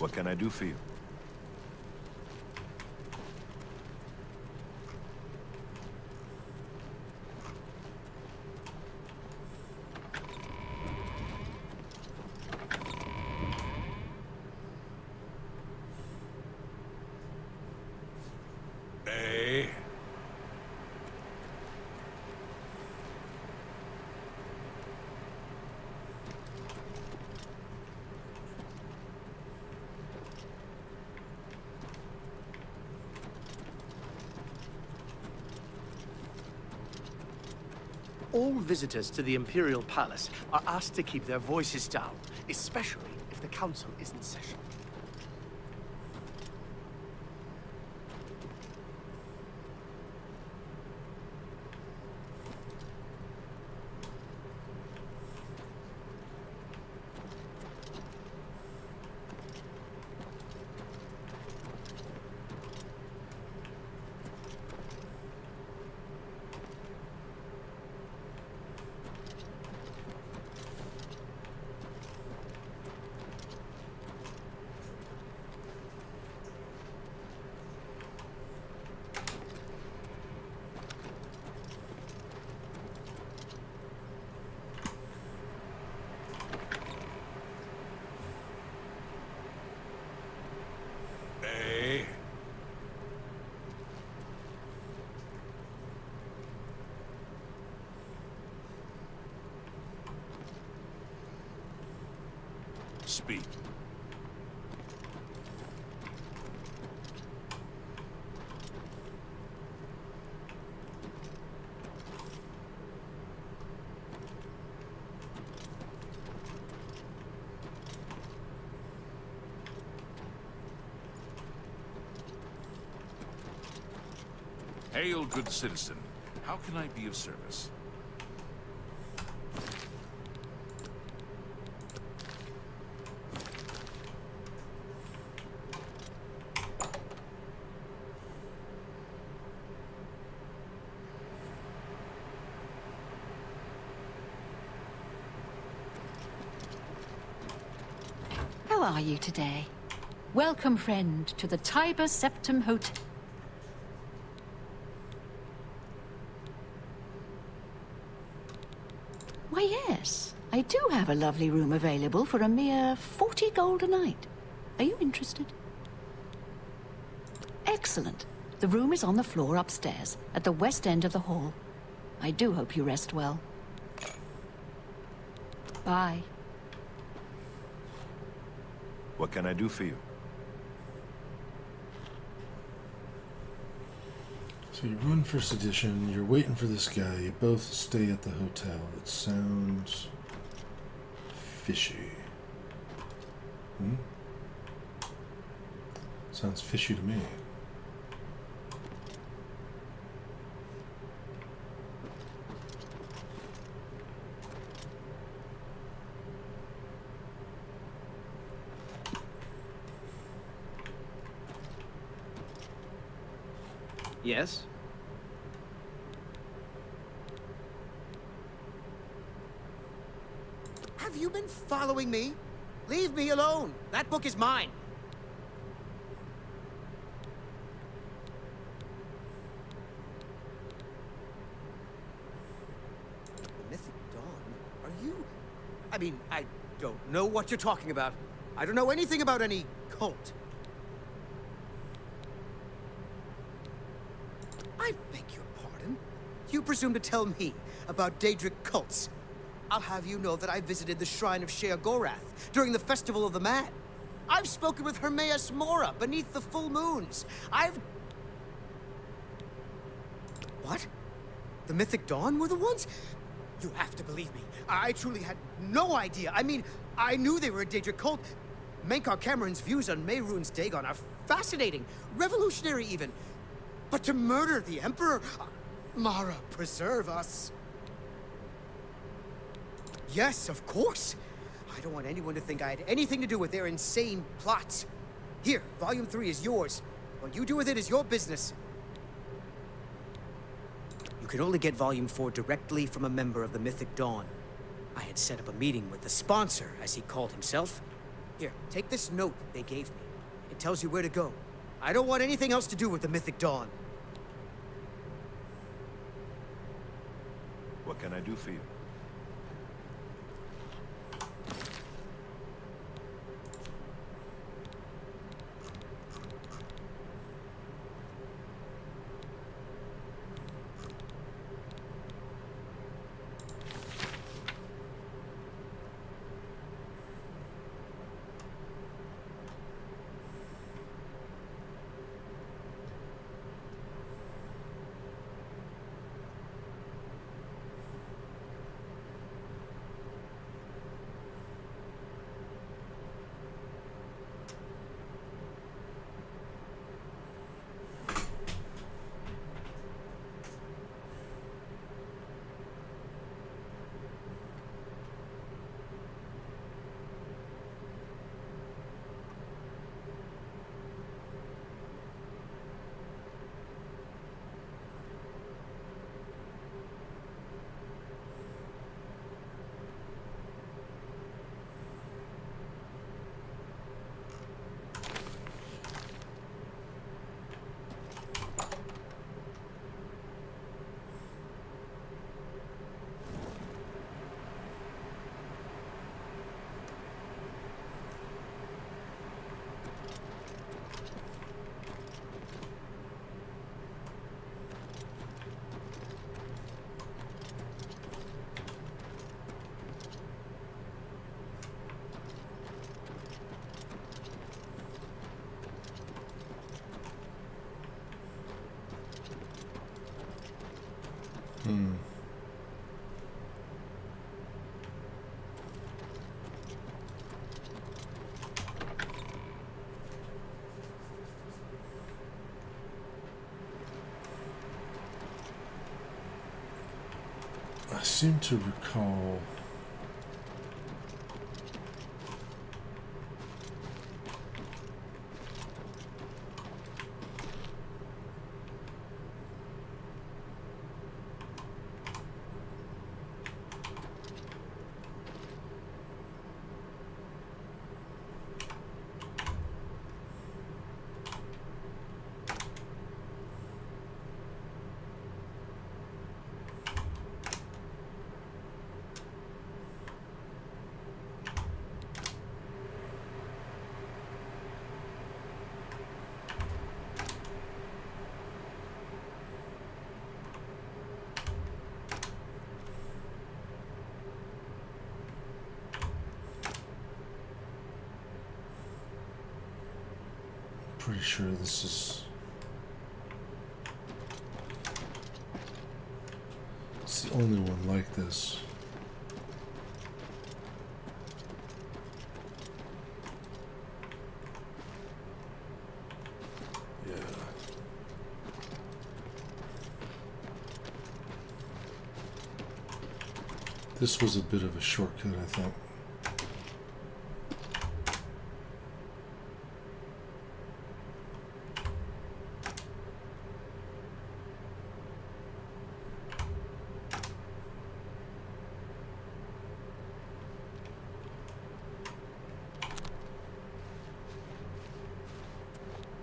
What can I do for you? All visitors to the Imperial Palace are asked to keep their voices down especially if the council is in session. Speak. Hail, good citizen. How can I be of service? How are you today? Welcome, friend, to the Tiber Septim Hotel. Why, yes. I do have a lovely room available for a mere 40 gold a night. Are you interested? Excellent. The room is on the floor upstairs, at the west end of the hall. I do hope you rest well. Bye. What can I do for you? So you run for sedition, you're waiting for this guy, you both stay at the hotel. It sounds fishy. Sounds fishy to me. Yes? Have you been following me? Leave me alone. That book is mine. The Mythic Dawn? Are you... I mean, I don't know what you're talking about. I don't know anything about any cult. I beg your pardon? You presume to tell me about Daedric cults? I'll have you know that I visited the shrine of Sheogorath during the Festival of the Mad. I've spoken with Hermaeus Mora beneath the full moons. What? The Mythic Dawn were the ones? You have to believe me. I truly had no idea. I mean, I knew they were a Daedric cult. Mankar Cameron's views on Mehrunes Dagon are fascinating, revolutionary even. But to murder the Emperor? Mara, preserve us. Yes, of course. I don't want anyone to think I had anything to do with their insane plots. Here, Volume 3 is yours. What you do with it is your business. You can only get Volume 4 directly from a member of the Mythic Dawn. I had set up a meeting with the sponsor, as he called himself. Here, take this note they gave me. It tells you where to go. I don't want anything else to do with the Mythic Dawn. What can I do for you? seem to recall. Pretty sure this is. It's the only one like this. Yeah. This was a bit of a shortcut, I think.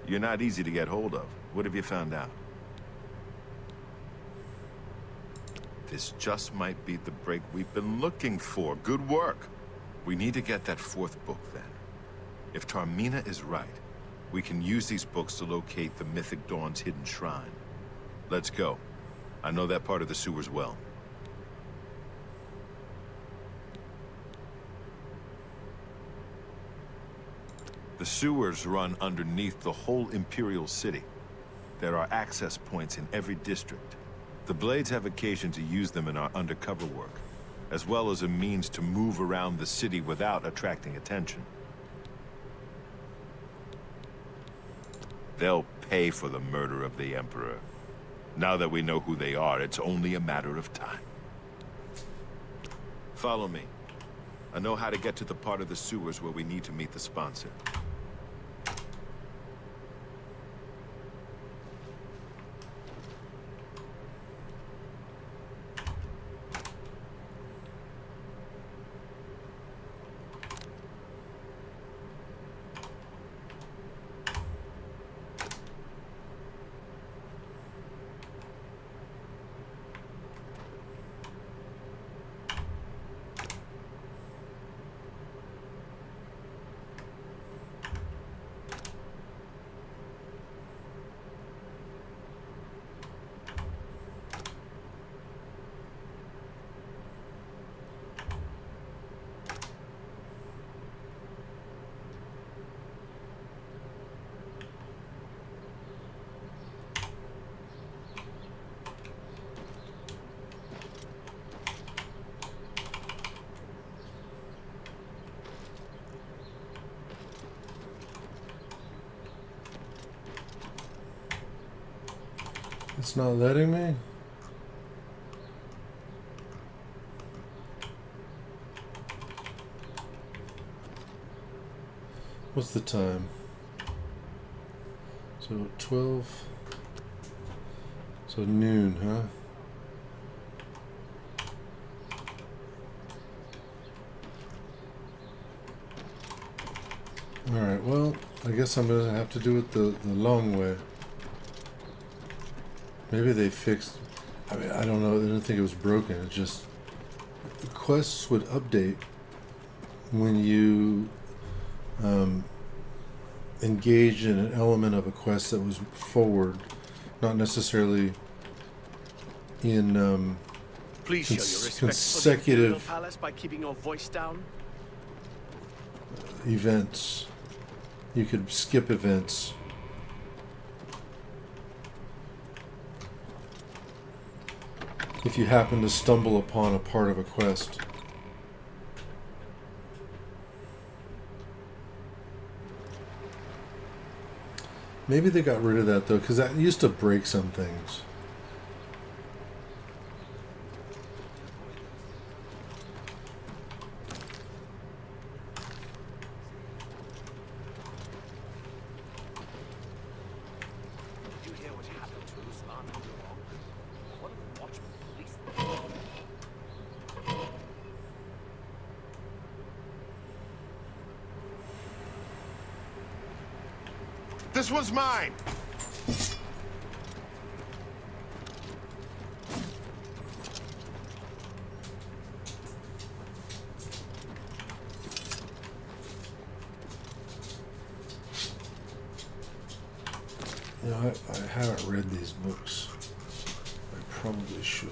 You're not easy to get hold of. What have you found out? This just might be the break we've been looking for. Good work. We need to get that fourth book, then. If Tarmina is right, we can use these books to locate the Mythic Dawn's hidden shrine. Let's go. I know that part of the sewers well. The sewers run underneath the whole Imperial City. There are access points in every district. The Blades have occasion to use them in our undercover work, as well as a means to move around the city without attracting attention. They'll pay for the murder of the Emperor. Now that we know who they are, it's only a matter of time. Follow me. I know how to get to the part of the sewers where we need to meet the sponsor. It's not letting me? What's the time? So 12. So noon, huh? Alright, well, I guess I'm gonna have to do it the long way. Maybe they fixed... I mean, I don't know. I didn't think it was broken. It just... The quests would update when you engage in an element of a quest that was forward, not necessarily in Please show your respect consecutive for the Imperial Palace by keeping your voice down. Events. You could skip events. If you happen to stumble upon a part of a quest. Maybe they got rid of that though, because that used to break some things. This one's mine! You know, I haven't read these books. I probably should.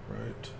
Right.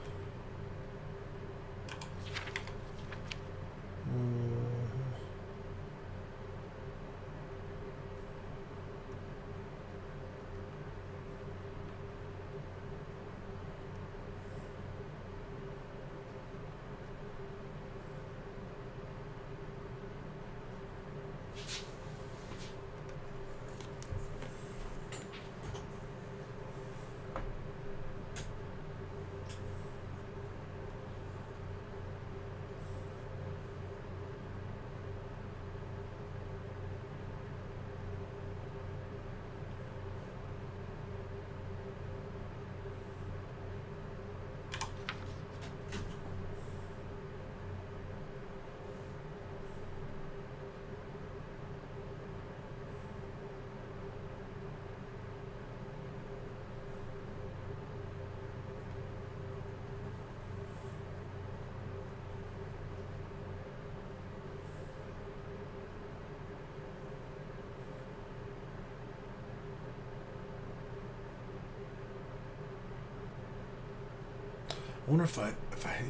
I wonder if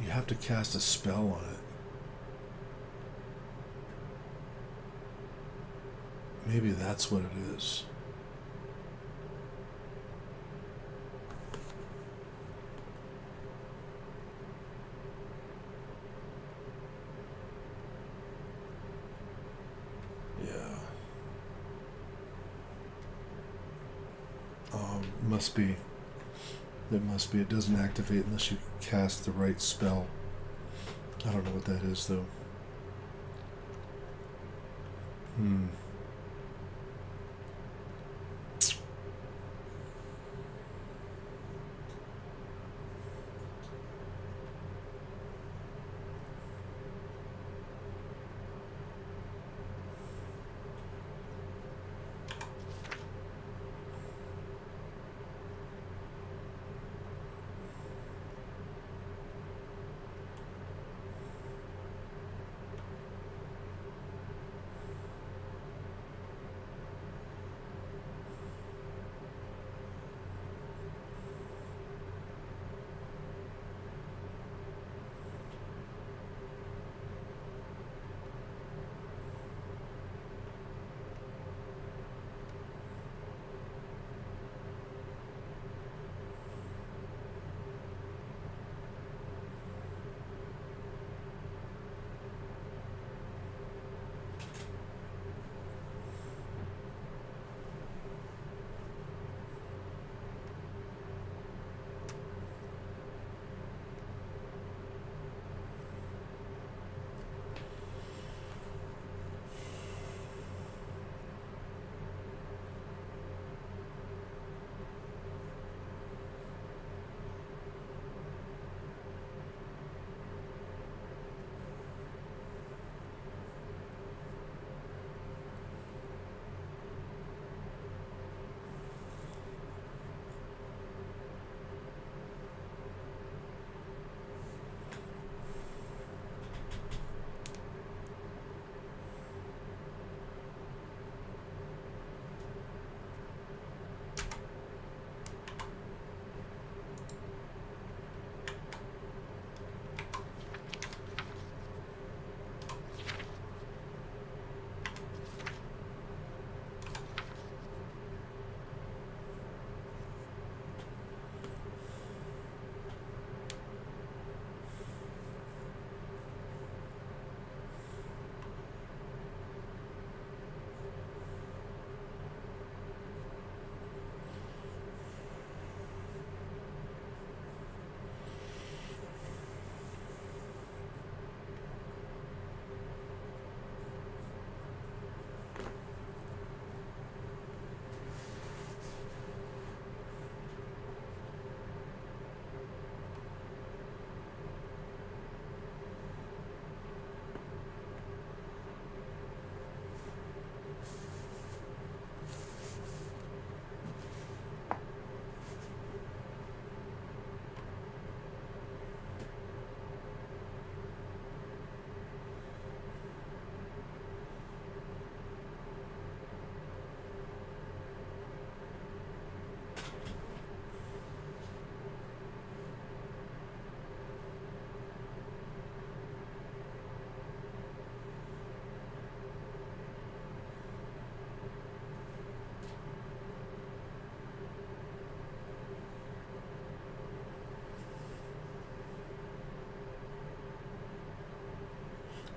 you have to cast a spell on it. Maybe that's what it is. Yeah. Must be. It must be. It doesn't activate unless you cast the right spell. I don't know what that is, though.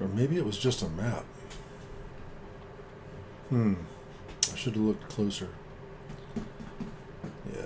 Or maybe it was just a map. I should have looked closer. Yeah.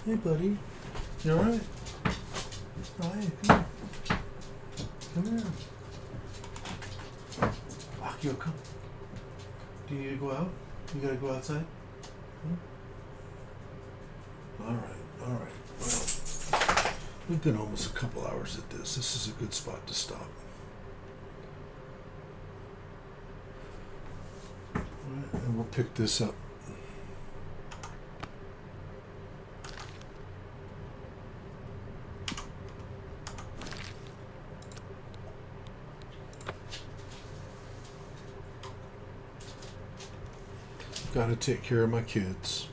Hey, buddy. You alright? Oh, hey, come here. Come here. Akio, come. Do you need to go out? You gotta go outside? Alright, alright. Well, we've been almost a couple hours at this. This is a good spot to stop. Alright, and we'll pick this up. Gotta take care of my kids.